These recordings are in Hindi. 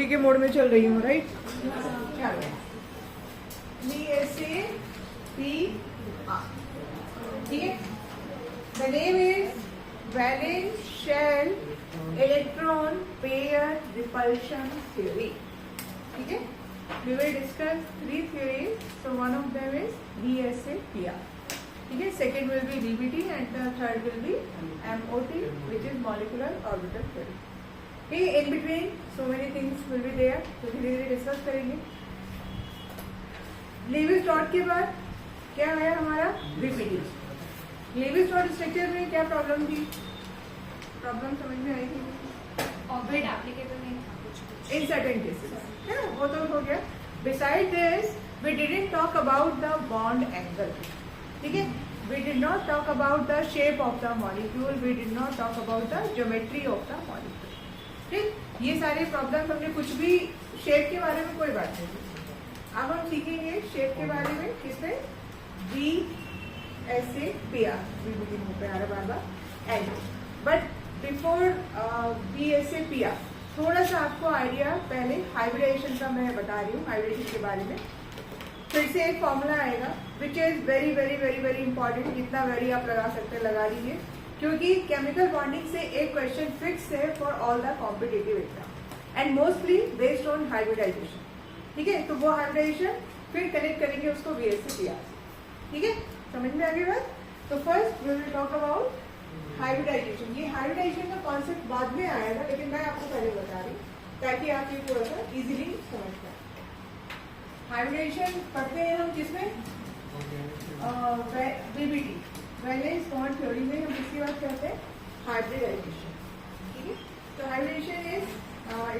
सेफ्टी के मोड में चल रही हूँ, राइट? VSAPR, ठीक है? The name is valence shell electron pair repulsion theory, ठीक है? We will discuss 3 theories. So one of them is VSAPR, ठीक है? Second will be DBT and the third will be MOT, which is molecular orbital theory. Okay, in between so many things will be there, तो धीरे धीरे डिस्कस करेंगे. लेवी-स्ट्रॉट के बाद क्या है हमारा VPD. लेवी-स्ट्रॉट स्ट्रक्चर में क्या प्रॉब्लम थी? प्रॉब्लम समझ में आई थी? ऑर्बिट एप्लीकेबल नहीं था कुछ In certain cases, है ना? वो तो हो गया. Besides this, we didn't talk about the bond angle, ठीक है? We did not talk about the shape of the molecule. We did not talk about the geometry of the molecule. ठीक? ये सारे प्रॉब्लम हमने कुछ भी शेप के बारे में कोई बात नहीं की. अब हम सीखेंगे शेप के बारे में किसमें? VSAPR, पे आ रहा बार बार एंड. बट बिफोर VSAPR थोड़ा सा आपको आइडिया पहले हाइब्रिडेशन का मैं बता रही हूँ. हाइब्रिडेशन के बारे में फिर से एक फॉर्मूला आएगा which is very very very very important. जितना वेरी आप लगा सकते हैं लगा लीजिए, क्योंकि केमिकल बॉन्डिंग से एक क्वेश्चन फिक्स है for all the competitive exam and mostly based on hybridization, ठीक है? तो वो हाइब्रिडाइजेशन फिर कनेक्ट करेंगे उसको VSAPR, ठीक है? समझ में आ गई बात? तो first we will talk about hybridization. ये हाइब्रिडाइजेशन का कॉन्सेप्ट बाद में आएगा, लेकिन मैं आपको पहले बता रही हूँ ताकि आप ये थोड़ा सा इजीली समझ पाए. हाइब्रिडेशन पढ़ते हैं हम किसमें? VBT, वैलेंस बॉन्ड थ्योरी में हम इसकी बात करते हैं हाइब्रिडाइजेशन, ठीक है? तो hybridization is,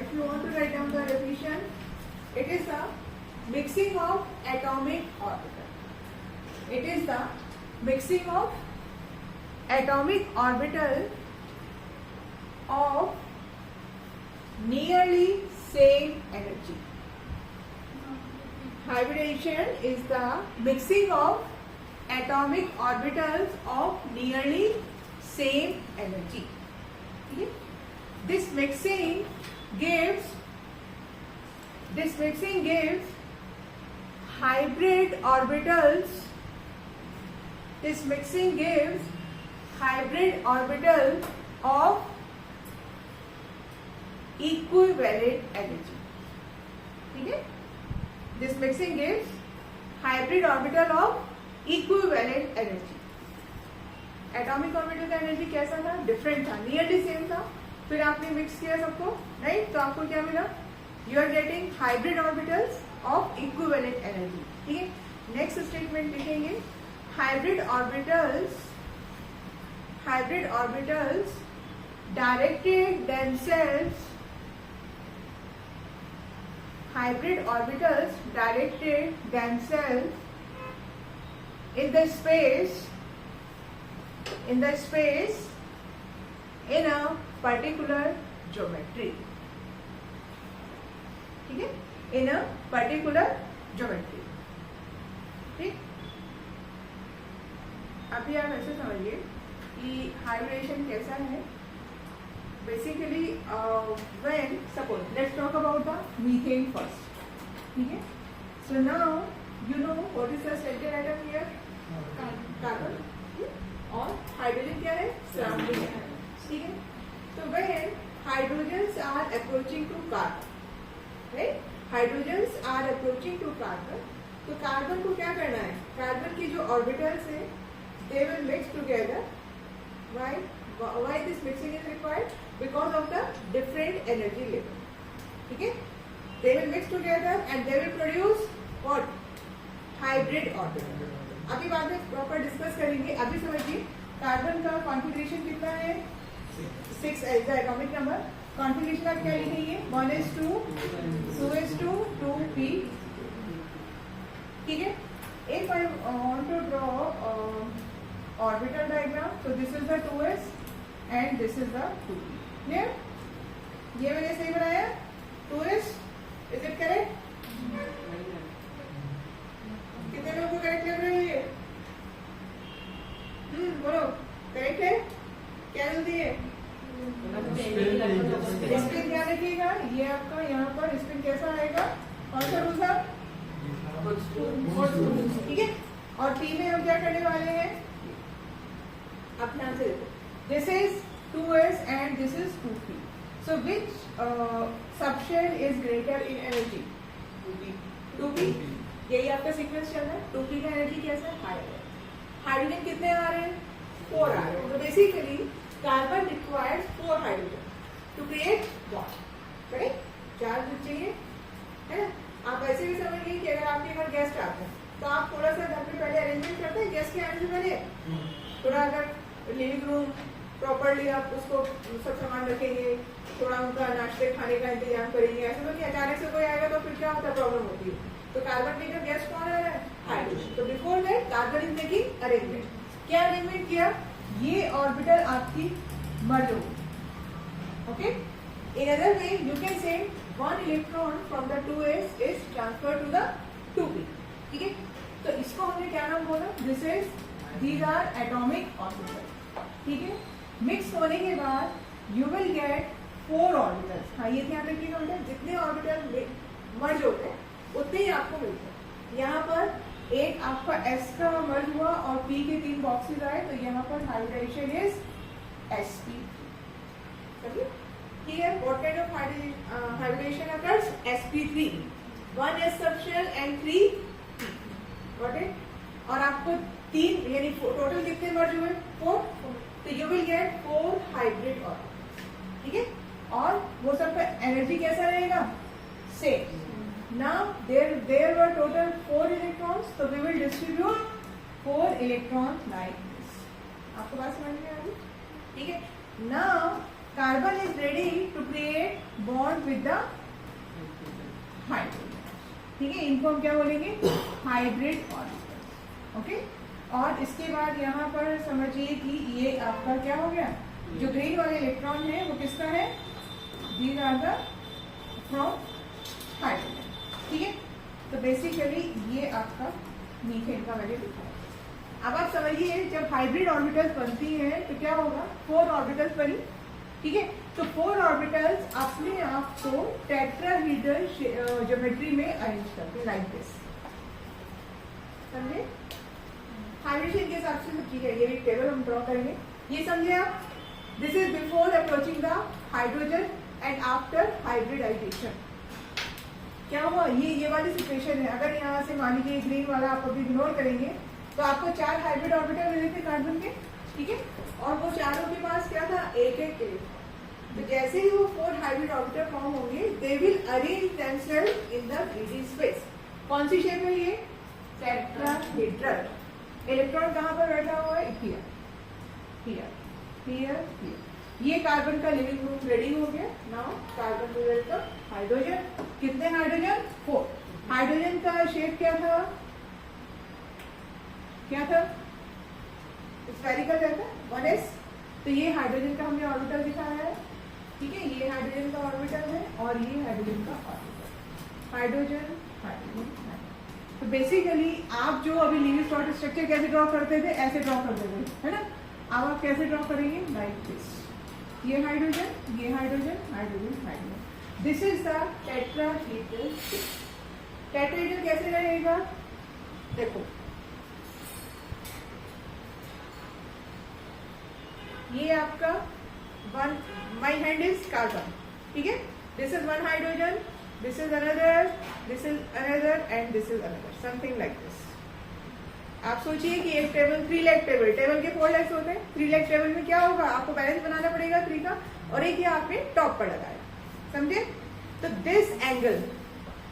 if you want to write down the definition, it is the mixing of atomic orbital. It is the mixing of atomic orbital of nearly same energy. Hybridization is the mixing of atomic orbitals of nearly same energy. Okay? This mixing gives hybrid orbitals. This mixing gives hybrid orbital of equivalent energy, ठीक है? This mixing gives hybrid orbital of equivalent energy. Atomic orbital का एनर्जी कैसा था? डिफरेंट था, नियरली सेम था. फिर आपने मिक्स किया सबको, राइट? तो आपको क्या मिला? You are getting hybrid orbitals of equivalent energy, ठीक है? नेक्स्ट स्टेटमेंट लिखेंगे hybrid orbitals directed themselves in the space in a particular geometry, ठीक है? in a particular geometry, ठीक? अभी आप ऐसे समझिए कि हाइब्रिडेशन कैसा है. Basically when suppose let's talk about the methane first, ठीक है? So now you know what is the centre atom here? Carbon. और हाइड्रोजन क्या है? सराउंडिंग है, ठीक है? तो when hydrogens are approaching to carbon, right? Hydrogens are approaching to carbon, तो कार्बन को क्या करना है? कार्बन की जो ऑर्बिटल्स है they will mix together. Why this mixing is required? Because of the different energy level, ठीक है? They will mix together and they will produce what? Hybrid orbital. अभी बाद में प्रॉपर डिस्कस करेंगे. अभी समझिए कार्बन का कॉन्फिगरेशन कितना है? 6 as the atomic number. Configuration आप क्या लिखेंगे? 1s2 2s2 2p, ठीक है? If I want to draw orbital diagram, so this is the 2s and this is the 2p. Clear? ये मैंने सही बनाया? 2s, is it correct? कितने लोगों को करेक्ट लग रहा है ये? बोलो करेक्ट है? क्या जल्दी है? इसमें ध्यान रखिएगा, ये आपका यहाँ पर स्पिन कैसा आएगा, कौन सा रूल था, ठीक है। और पी में हम क्या करने वाले हैं, आप ध्यान से देखो, this is 2s and this is 2p, so which subshell is greater in energy, 2p, यही आपका सीक्वेंस चल रहा है। 2p का एनर्जी कैसा है, हायर है। हाइड्रोजन कितने आ रहे हैं, 4 आ रहे हैं, तो basically carbon requires 4 hydrogen to create bond, correct, charge चाहिए, है ना। आप ऐसे भी समझिए कि अगर आपके घर गेस्ट आते हैं तो आप थोड़ा सा घर में पहले अरेंजमेंट करते हैं गेस्ट के आने से पहले, थोड़ा अगर लिविंग रूम प्रॉपरली आप उसको सब सामान रखेंगे, थोड़ा उनका नाश्ते खाने का इंतजाम करेंगे, ऐसा तो कि अचानक से कोई आएगा तो फिर क्या होता है, प्रॉब्लम होती है। तो कार्बन के जो गेस्ट कौन आ रहा है, हाइड्रोजन, तो before that carbon is making arrangement, क्या अरेंजमेंट किया, ये ऑर्बिटल आपकी मर्ज हो गई, okay. In other way, you can say one electron from the 2s is transferred to the 2p, ठीक है। तो इसको हमने क्या नाम बोला, this is, these are atomic orbitals, ठीक है। मिक्स होने के बाद you will get 4 orbitals, हाँ ये ध्यान रखिएगा, मतलब जितने ऑर्बिटल मर्ज होते हैं उतने ही आपको मिलते हैं। यहाँ पर एक आपका s का मर्ज हुआ और p के 3 बॉक्सेस आए, तो यहाँ पर hybridization is sp3, here what kind of hybridization occurs, sp3, 1 s subshell and 3 p, got it। और आपको 3 यानी टोटल कितने मर्ज हुए, 4, तो you will get 4 hybrid orbitals, ठीक है। और वो सब का एनर्जी कैसा रहेगा, same. Now there were total 4 electrons, so we will distribute 4 electrons like this, आपको बात समझ में आ रही, ठीक है। Now carbon is ready to create bond with the hydrogen, ठीक है, इनको हम क्या बोलेंगे, हाइब्रिड ऑर्बिटल्स, ओके। और इसके बाद यहाँ पर समझिए कि ये आपका क्या हो गया, जो ग्रीन वाले इलेक्ट्रॉन है वो किसका है, these are the from hydrogen, ठीक है। तो बेसिकली ये आपका मीथेन का वैल्यू दिखा है। अब आप समझिए जब हाइब्रिड ऑर्बिटल्स बनती हैं तो क्या होगा, 4 ऑर्बिटल्स बनी, ठीक है। तो 4 ऑर्बिटल्स अपने आप को टेट्राहेड्रल ज्योमेट्री में अरेंज करते हैं, लाइक दिस, समझे। हाइब्रिडेशन के हिसाब से ठीक है, ये एक टेबल हम ड्रॉ करेंगे, ये समझे आप। This is before approaching the hydrogen and after hybridization, क्या हुआ, ये वाली सिचुएशन है। अगर यहाँ से मान लीजिए ग्रीन वाला आप अभी इग्नोर करेंगे तो आपको 4 हाइब्रिड ऑर्बिटल मिले थे कार्बन के, ठीक है। और वो चारों के पास क्या था, एक इलेक्ट्रॉन, तो जैसे ही वो 4 हाइब्रिड ऑर्बिटल फॉर्म होंगे, they will arrange themselves in the 3D space. कौन सी शेप है ये, टेट्राहेड्रल। इलेक्ट्रॉन कहाँ पर बैठा हुआ है, हियर हियर हियर हियर। ये कार्बन का लिविंग ग्रुप रेडी हो गया। Now carbon will welcome hydrogen, कितने हाइड्रोजन, 4। हाइड्रोजन का शेप क्या था, क्या था, स्फेरिकल रहता, 1s। तो ये हाइड्रोजन का हमने ऑर्बिटल दिखाया है, ठीक है। ये हाइड्रोजन का ऑर्बिटल है और ये हाइड्रोजन का ऑर्बिटल, हाइड्रोजन हाइड्रोजन। तो बेसिकली आप जो अभी लीनियर डॉट स्ट्रक्चर कैसे ड्रॉ करते थे, ऐसे ड्रॉ करते थे, है ना। अब आप कैसे ड्रॉ करेंगे, लाइक दिस, ये हाइड्रोजन, ये hydrogen, hydrogen, hydrogen. This is the tetrahedral shape. Tetrahedral कैसे रहेगा, देखो ये आपका one, my hand is carbon, ठीक है। This is 1 hydrogen, this is another, this is another and this is another, something like this. आप सोचिए कि एक टेबल 3 लेग टेबल, टेबल के 4 लेग्स होते हैं, 3 लेग टेबल में क्या होगा, आपको बैलेंस बनाना पड़ेगा 3 का, और एक ये आपने टॉप पर लगाया, समझे। तो दिस एंगल,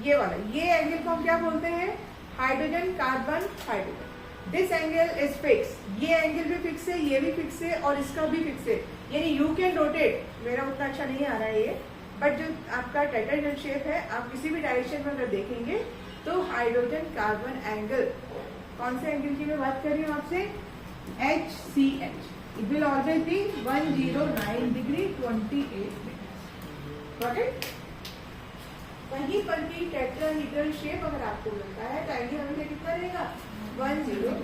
ये वाला, ये एंगल को हम क्या बोलते हैं, hydrogen carbon hydrogen. This angle is fix, ये एंगल भी फिक्स है, ये भी फिक्स है और इसका भी फिक्स है, यानी यू कैन रोटेट। मेरा उतना अच्छा नहीं आ रहा है ये, बट जो आपका टेट्राहेड्रल शेप है, आप किसी भी डायरेक्शन में अगर देखेंगे तो हाइड्रोजन कार्बन एंगल, कौन से एंगल की मैं बात कर रही हूँ आपसे, HCH, it will always be 109 degree 28 minutes, got it. वहीं पर भी टेट्राहेड्रल शेप अगर आपको मिलता है तो एंगल हमेशा कितना रहेगा, 109,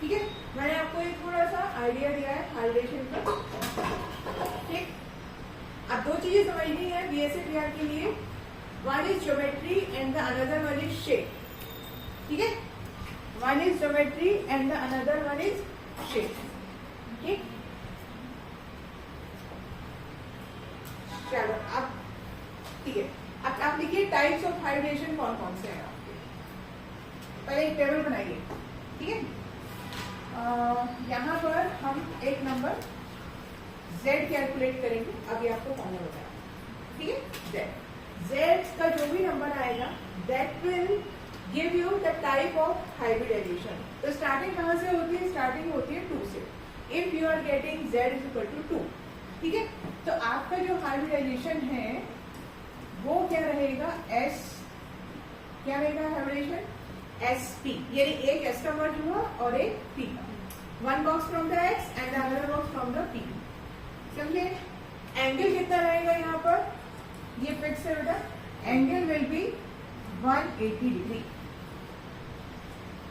ठीक है। मैंने आपको एक थोड़ा सा आइडिया दिया है हाइड्रेशन का, ठीक। अब 2 चीजें समझनी है BSc PR के लिए, one is geometry and the another one is shape. ठीक है, one is geometry and the another one is shape. ठीक, चलो अब ठीक है, अब आप लिखिए टाइप्स ऑफ हाइब्रिडेशन कौन कौन से हैं आपके. पहले एक टेबल बनाइए. ठीक है, यहाँ पर हम एक नंबर z कैलकुलेट करेंगे. अभी आपको फॉर्मूला बताया. ठीक है, z का जो भी नंबर आएगा that will give you the type of hybridization. तो स्टार्टिंग कहाँ से होती है? स्टार्टिंग होती है 2 से. If you are getting z is equal to 2. ठीक है, तो आपका जो हाइब्रिडाइजेशन है वो क्या रहेगा? s क्या रहेगा हाइब्रिडेशन? sp, यानी एक s का मर्ज हुआ और एक p का. One box from the x and the other box from the p. समझे? एंगल कितना रहेगा यहाँ पर? ये फिक्स है बेटा. Angle will be 180 degree.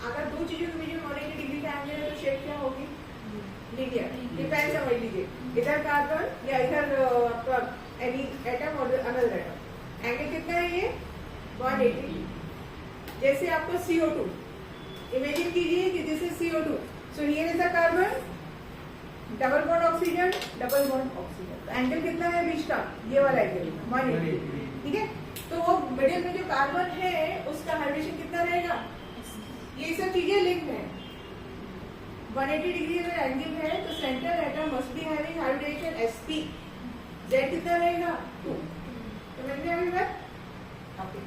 अगर दो चीजों के बीच में 180 डिग्री का एंगल है तो शेप क्या होगी? लीनियर. डिपेंड समझ लीजिए, इधर कार्बन या इधर आपका एनी एटम और अनदर एटम. एंगल कितना है ये? 180. जैसे आपको CO2 इमेजिन कीजिए कि this is CO2. So here is the carbon, double bond oxygen, double bond oxygen. तो एंगल कितना है बीच का? ये वाला एंगल 180. ठीक है, तो वो मिडिल में जो कार्बन है उसका हाइब्रिडेशन कितना रहेगा? ये सब चीजें लिंक्ड है. 180 डिग्री अगर एंगल है तो central atom must be having hybridization sp. z कितना रहेगा? 2. समझ में आई बात? ओके,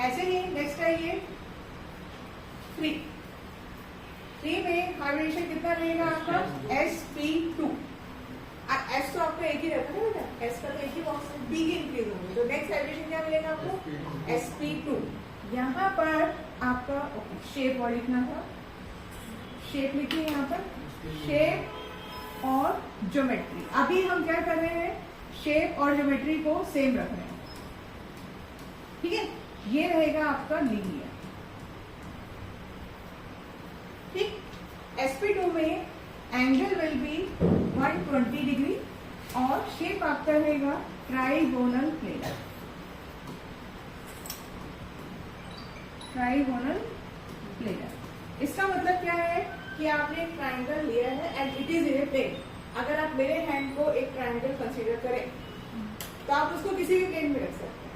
ऐसे ही नेक्स्ट है ये 3. 3 में हाइब्रिडेशन कितना रहेगा आपका? sp2. s तो आपका एक ही रहता है बेटा, s का तो एक ही बॉक्स है. b की इंक्रीज होगी तो नेक्स्ट हाइब्रिडेशन क्या मिलेगा आपको? sp2. यहाँ पर आपका शेप और लिखना था. शेप लिखिए यहाँ पर, शेप और ज्योमेट्री. अभी हम क्या कर रहे हैं? शेप और ज्योमेट्री को सेम रख रहे हैं. ठीक है, ये रहेगा आपका लीनियर. ठीक, sp2 में एंगल विल बी 120 डिग्री और शेप आपका रहेगा ट्राइगोनल प्लेन. ट्राइगोनल प्लेन, इसका मतलब क्या है कि आपने एक ट्राइंगल लिया है and it is in a plane. अगर आप मेरे हैंड को एक ट्राइंगल कंसीडर करें तो आप उसको किसी भी प्लेन में रख सकते हैं.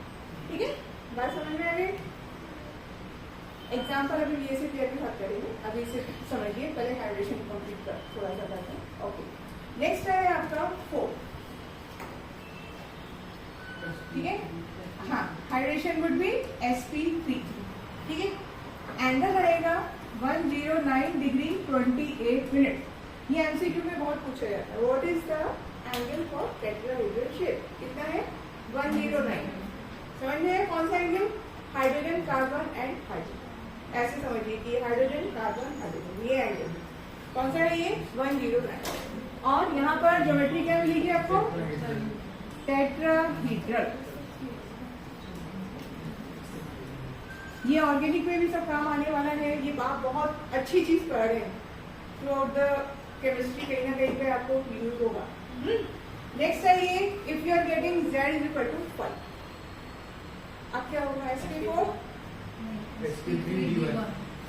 ठीक है, बात समझ में आ गई? एग्जाम्पल अभी ये से क्लियर के साथ करेंगे. अभी इसे समझिए, पहले हाइब्रिडेशन कंप्लीट कर थोड़ा सा करते हैं. ओके, नेक्स्ट है आपका 4. ठीक है, हाँ, हाइब्रिडेशन वुड बी sp3. ठीक है, एंगल रहेगा 109 डिग्री 28 मिनट. ये एमसीक्यू में बहुत पूछा जाता है. What is the angle for tetrahedral shape? कितना है? 109. समझ में है कौन सा angle? Hydrogen, carbon and hydrogen. ऐसे समझिए कि हाइड्रोजन, कार्बन, हाइड्रोजन, ये एंगल कौन सा है? ये 109. और यहाँ पर ज्योमेट्री क्या मिलेगी आपको? टेट्राहेड्रल. ये ऑर्गेनिक में भी सब काम आने वाला है. ये बात बहुत अच्छी चीज पढ़ रहे हैं. थ्रू आउट द केमिस्ट्री कहीं ना कहीं पे आपको यूज होगा. नेक्स्ट है ये, if you are getting z is equal to 5. अब क्या होगा? sp4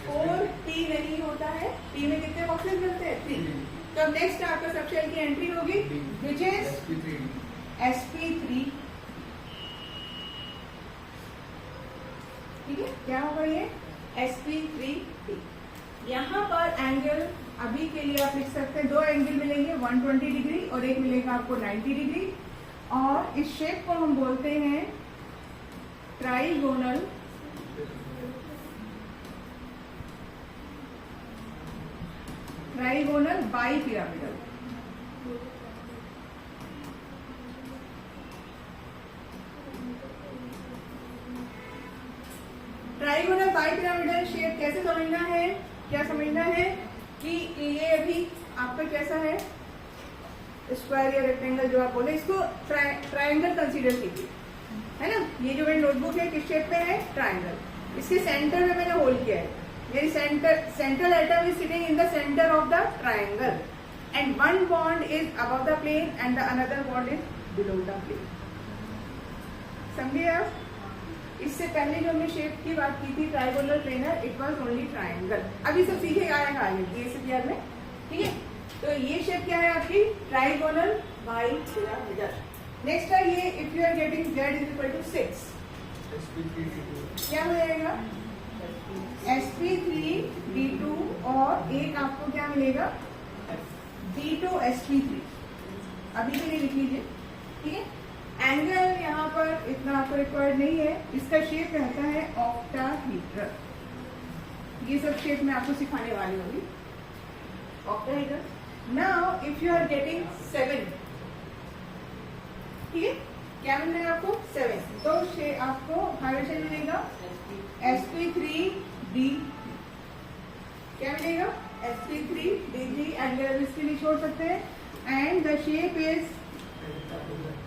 4 p नहीं होता है. p में कितने बॉक्सेस मिलते हैं? 3. तो अब नेक्स्ट आपका सबशेल की एंट्री होगी विच इज sp3. ठीक है, क्या होगा ये? sp3p. यहाँ पर एंगल अभी के लिए आप लिख सकते हैं, 2 एंगल मिलेंगे 120 डिग्री और एक मिलेगा आपको 90 डिग्री. और इस शेप को हम बोलते हैं trigonal bipyramidal. Trigonal bipyramidal shape कैसे समझना है? क्या समझना है कि ये अभी आपका कैसा है? स्क्वायर या रेक्टेंगल जो आप बोले, इसको ट्राइंगल कंसीडर कीजिए, है ना. ये जो मेरी नोटबुक है किस शेप में है? ट्राइंगल. इसके सेंटर में मैंने होल किया है. मेरी central atom is sitting in the centre of the triangle and one bond is above the plane and the another bond is below the plane. समझिए आप? इससे पहले जो हमने शेप की बात की थी trigonal planar, it was only triangle. अभी सब सीखे आएगा आगे ये सब में, ठीक है। तो ये शेप क्या है आपकी ट्राइगोनल बाई पिरामिडल। नेक्स्ट है ये, if you are getting z is equal to 6, क्या हो जाएगा sp3d2 और एक आपको क्या मिलेगा d2sp3। अभी के लिए लिख लीजिए, ठीक है। एंगल यहाँ पर इतना आपको रिक्वायर्ड नहीं है, इसका शेप रहता है ऑक्टाहीड्रल। ये सब शेप मैं आपको सिखाने वाली होगी octahedral. Now if you are getting 7, ठीक है, क्या मिलेगा आपको 7, तो आपको हाइड्रोजन मिलेगा sp3d, क्या मिलेगा sp3d3। एंगल इसके लिए छोड़ सकते हैं and the shape is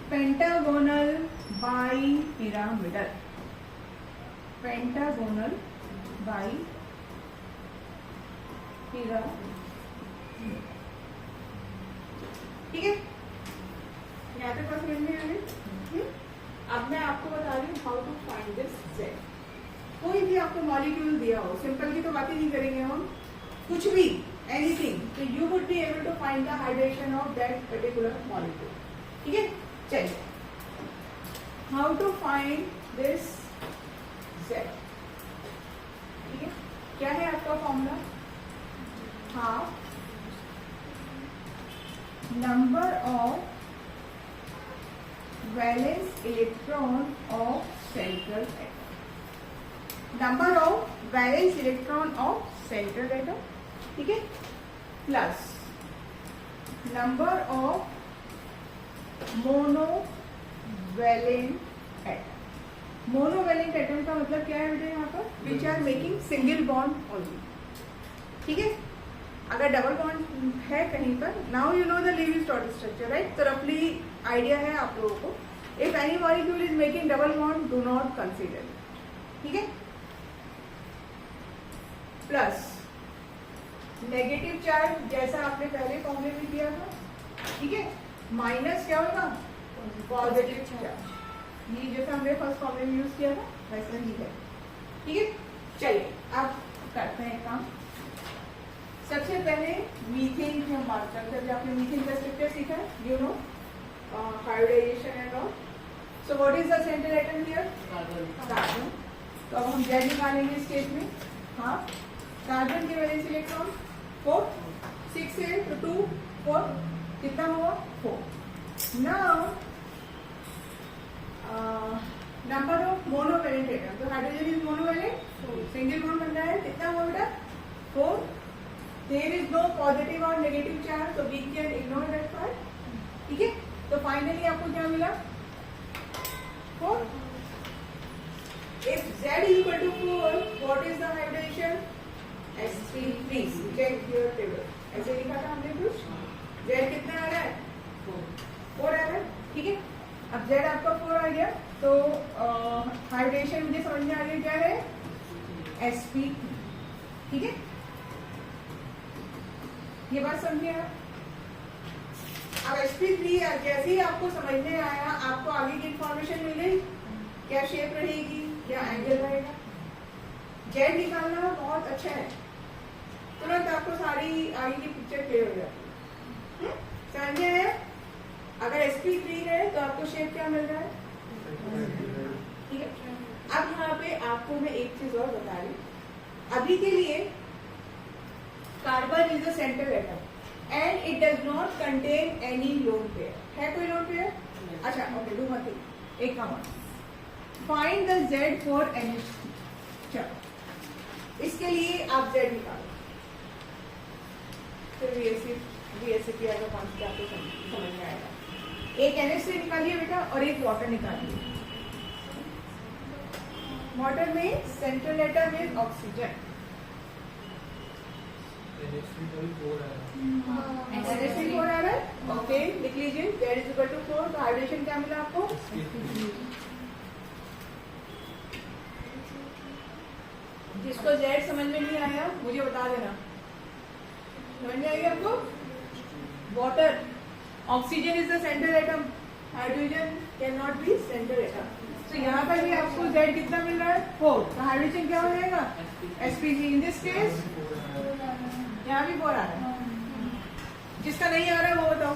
pentagonal bi pyramidal, pentagonal bi pyramidal, ठीक है। यहाँ तक बात समझ में आ गई। अब मैं आपको बता रही हूँ how to find this z। कोई भी आपको मॉलिक्यूल दिया हो, सिंपल की तो बात ही नहीं करेंगे हम, कुछ भी एनीथिंग, तो you would be able to find the hydration of that particular molecule, ठीक है। चलिए, how to find this z, ठीक है। क्या है आपका formula, half number of valence electron of central atom, number of valence electron of central atom, ठीक है, plus number of monovalent atom. Monovalent atom का मतलब क्या है बेटा, यहाँ पर which are making single bond only, ठीक है। अगर डबल बॉन्ड है कहीं पर, now you know the Lewis dot structure, right. तो रफली आइडिया है आप लोगों को। If any molecule is making double bond, do not consider, ठीक है। प्लस नेगेटिव चार्ज, जैसा आपने पहले फॉर्मूले में किया था, ठीक है, माइनस क्या होगा पॉजिटिव चार्ज, ये जैसा हमने फर्स्ट फॉर्मूले में यूज किया था वैसा ही है, ठीक है। चलिए अब करते हैं काम। सबसे पहले मीथेन की हम बात करते हैं। जब आपने मीथेन का स्ट्रक्चर सीखा है, you know hybridization and all. So what is the central atom here, carbon. तो अब हम Z निकालेंगे इस केस में। हाँ, कार्बन की वैलेंस इलेक्ट्रॉन 4, 6 है तो 2 4, कितना हुआ 4। Now number of monovalent atom, तो hydrogen is monovalent, single bond बन रहा है, कितना हुआ बेटा 4। There is no positive or negative charge, so we can ignore that part, ठीक है। तो फाइनली आपको क्या मिला 4। If Z is equal to 4, what is the hybridization, sp3। Check your table, ऐसे लिखा था हमने कुछ, Z कितना आ रहा है 4 आ रहा है, ठीक है। अब Z आपका 4 आ गया, तो हाइब्रिडेशन मुझे समझ में आ गया क्या है sp3, ठीक है। ये बात समझिए आप। अब sp3 जैसे ही आपको समझ में आया, आपको आगे की इंफॉर्मेशन मिल गई, क्या शेप रहेगी, क्या एंगल रहेगा। Z निकालना बहुत अच्छा है, तुरंत आपको सारी आगे की पिक्चर क्लियर हो जाती है, समझ में आया। अगर sp3 है तो आपको शेप क्या मिल रहा है, ठीक है। अब यहाँ पे आपको मैं एक चीज और बता रही हूँ। अभी के लिए carbon is the central atom and it does not contain any lone pair. है कोई लोन पेयर? अच्छा, ओके, डू वन थिंग, एक काम find the Z for NH3। चलो, इसके लिए आप Z निकालो, फिर VSCPR का कॉन्सेप्ट आपको समझ में आएगा। एक NH3 निकालिए बेटा और एक वाटर निकालिए। वाटर में central atom is oxygen, NH3 4 आ रहा है, ओके, लिख लीजिए Z इज इक्वल टू 4। तो हाइड्रेशन क्या मिला आपको, जिसको Z समझ में नहीं आया मुझे बता देना, समझ में आएगी आपको। Water, oxygen is the central atom, hydrogen can not B central atom, तो यहाँ पर भी आपको Z कितना मिल रहा है 4, तो हाइड्रोजन क्या हो जाएगा sp3 इन दिस केस। यहाँ भी 4 आ रहा है, जिसका नहीं आ रहा है वो बताओ।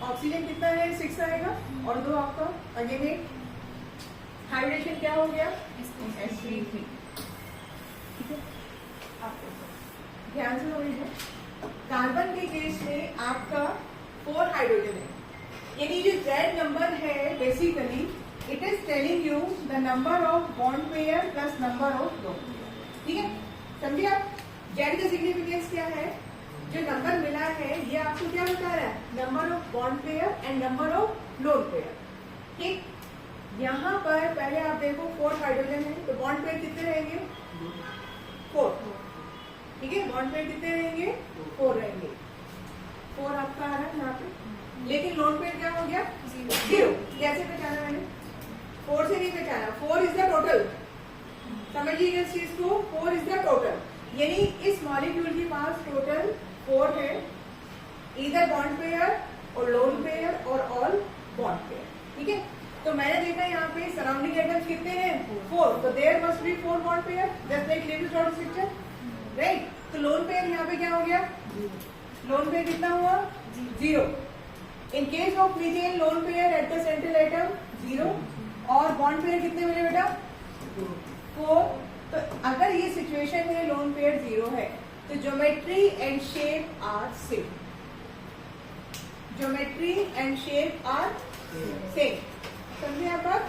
ऑक्सीजन कितना है 6 आएगा और 2 आपका अगेन 8। हाइड्रोजन क्या हो गया sp3। ठीक है, ध्यान से समझिए। कार्बन के केस में आपका 4 हाइड्रोजन है, यानी जो Z नंबर है basically it is telling you the number of bond pair plus number of lone pair. ठीक है, समझिए आप। Z का सिग्निफिकेंस क्या है, जो नंबर मिला है ये आपको क्या बता रहा है, number of bond pair and number of lone pair. ठीक, यहाँ पर पहले आप देखो 4 हाइड्रोजन है, तो बॉन्ड पेयर कितने रहेंगे 4। ठीक है, बॉन्ड पेयर कितने रहेंगे 4 रहेंगे। 4 आपका आ रहा है यहाँ पे, लेकिन लोन पेयर क्या हो गया 0। कैसे पहचाना मैंने, 4 से नहीं पहचाना, 4 इज द टोटल। समझिएगा इस चीज को, 4 इज द टोटल, यानी इस मॉलिक्यूल के पास टोटल 4 है, इधर बॉन्ड पेयर और लोन पेयर और ऑल बॉन्ड पेयर। ठीक है, तो मैंने देखा यहाँ पे सराउंडिंग एटम्स कितने हैं 4, तो there must be 4 bond pair just like Lewis dot structure, right. तो लोन पेयर यहाँ पे क्या हो गया, लोन पेयर कितना हुआ 0। इन case of methane loan pair at the central atom 0 और बॉन्ड पेयर कितने मिले बेटा 4। तो अगर ये सिचुएशन है लोन पेयर 0 है तो geometry and shape are same, geometry and shape are same. समझे आप बात।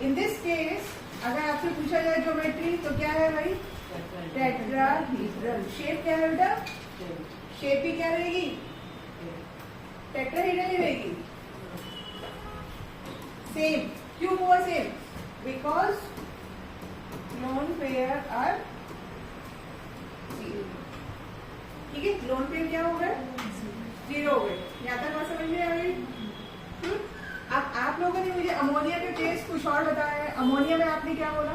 इन दिस केस अगर आपसे पूछा जाए ज्योमेट्री तो क्या है भाई टेट्राहेड्रल। शेप क्या है बेटा, शेप भी क्या रहेगी टेट्राहेड्रल ही रहेगी, सेम। क्यों हुआ same, because lone pair are 0। ठीक है, लोन पेयर क्या हो गए 0 हो गए। यहाँ तक बात समझ में आ गई। अब आप लोगों ने मुझे अमोनिया का टेस्ट कुछ और बताया है। अमोनिया में आपने क्या बोला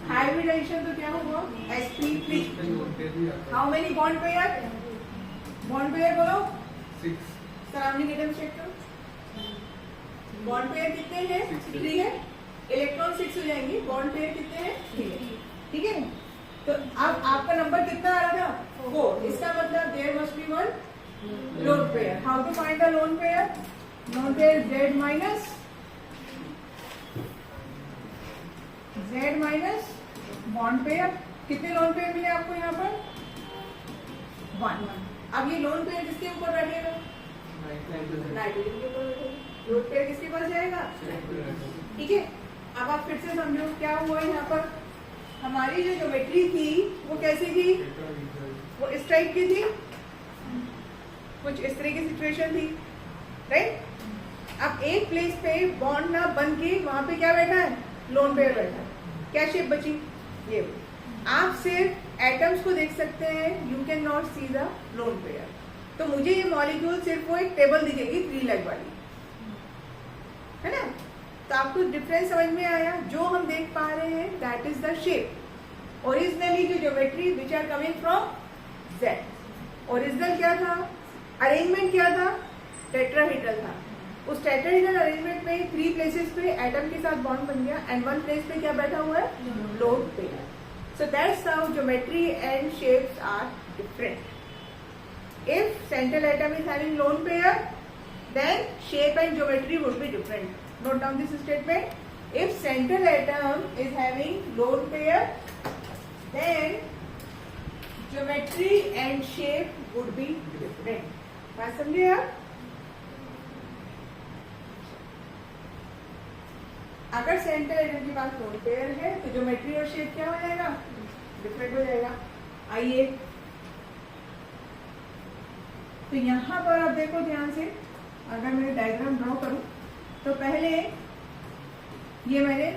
हाइब्रिडाइजेशन, तो क्या हुआ sp3। How many bond pair, bond pair बोलो 6। सराउंडिंग एटम चेक करो, बॉन्ड पेयर कितने हैं 3 है, इलेक्ट्रॉन 6 हो जाएंगे, बॉन्ड पेयर कितने हैं 3 है। ठीक है, तो अब आपका नंबर कितना आ रहा था 4, इसका मतलब there must be 1 lone pair. How to find the lone pair, lone pair Z minus bond pair. कितने लोन पेयर मिले आपको यहाँ पर 1। अब ये लोन पेयर किसके ऊपर बैठेगा नाइट्रोजन के ऊपर बैठेगा, लोन पेयर किसके पास जाएगा। ठीक है, अब आप फिर से समझो क्या हुआ यहाँ पर। हमारी जो ज्योमेट्री थी वो कैसी थी, वो इस टाइप की थी, कुछ इस तरह की सिचुएशन थी, राइट। अब एक प्लेस पे बॉन्ड ना बन के वहां पे क्या बैठा है लोन पेयर बैठा है। क्या शेप बची, ये आप सिर्फ एटम्स को देख सकते हैं, you can not C the lone pair. तो मुझे ये मॉलिक्यूल सिर्फ वो एक टेबल दिखेगी 3 लेग वाली, है ना। तो आपको डिफरेंस समझ में आया, जो हम देख पा रहे हैं that is the shape. Originally जो geometry which are coming from Z, original क्या था, अरेंजमेंट क्या था टेट्राहेड्रल था। उस टेट्राहेड्रल अरेंजमेंट में 3 प्लेसेस पे एटम के साथ बॉन्ड बन गया एंड 1 प्लेस पे क्या बैठा हुआ है lone pair. So that's how geometry and shapes are different. If central atom is having lone pair, then shape and geometry would be different. Note down this statement. If central atom is having lone pair, then geometry and shape would be different. बात समझे आप? अगर सेंट्रल एटम के पास लोन पेयर है तो ज्योमेट्री और शेप क्या हो जाएगा डिफरेंट हो जाएगा। आइए तो यहाँ पर आप देखो ध्यान से, अगर मैं डायग्राम ड्रॉ करूं तो पहले ये मैंने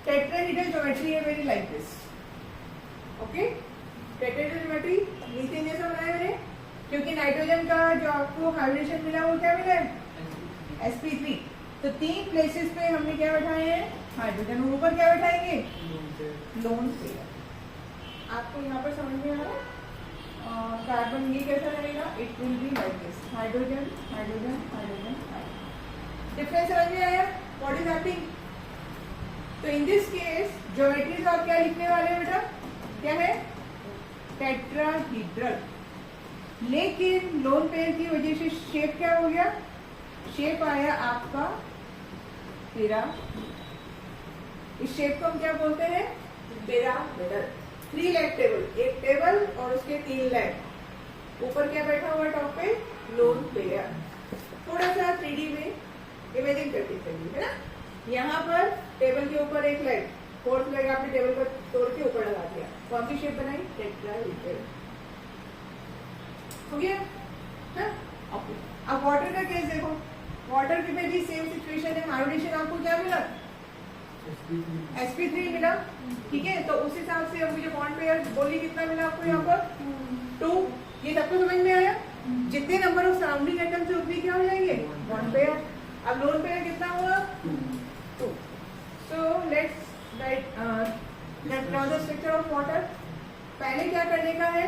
टेट्राहेड्रल ज्योमेट्री है मेरी like this. Okay, tetrahedral geometry methane जैसा बनाया मैंने, क्योंकि नाइट्रोजन का जो आपको हाइब्रिडेशन मिला वो क्या मिला है sp3। तो 3 प्लेसेस पे हमने क्या बैठाए हैं हाइड्रोजन, ऊपर क्या बैठाएंगे लोन पेयर। आपको यहाँ पर समझ में आ रहा है। कार्बन ये कैसा रहेगा, it will be like this, hydrogen hydrogen hydrogen hydrogen. Difference समझ में आया। What is happening? तो इन दिस केस ज्योमेट्री तो आप क्या लिखने वाले हैं बेटा? क्या है? टेट्राहीड्रल। लेकिन लोन पेयर की वजह से शेप क्या हो गया? शेप आया आपका पिरामिड। इस शेप को हम क्या बोलते हैं? पिरामिडल। 3 लेग टेबल, एक टेबल और उसके 3 लेग, ऊपर क्या बैठा हुआ टॉप पे? Lone pair. थोड़ा सा 3D में इमेजिन करके चलिए, है ना? यहाँ पर टेबल के ऊपर एक लेग, 4th लेग आपने टेबल पर तोड़ के ऊपर लगा दिया, कौन सी शेप बनाई? टेट्राहीड्रल। हो गया? हाँ? ओके। अब वाटर का केस देखो, वाटर की में भी सेम सिचुएशन है। हाइब्रिडेशन आपको क्या मिला? sp3 मिला, ठीक है? तो उस हिसाब से अब मुझे बॉन्ड पेयर बोली कितना मिला आपको यहाँ पर? 2। ये सबको समझ में आया? जितने नंबर ऑफ सराउंडिंग एटम्स है उतनी क्या हो जाएंगे? Bond pair. अब लोन पेयर कितना हुआ? 2। So let's draw the structure of water. पहले क्या करने का है?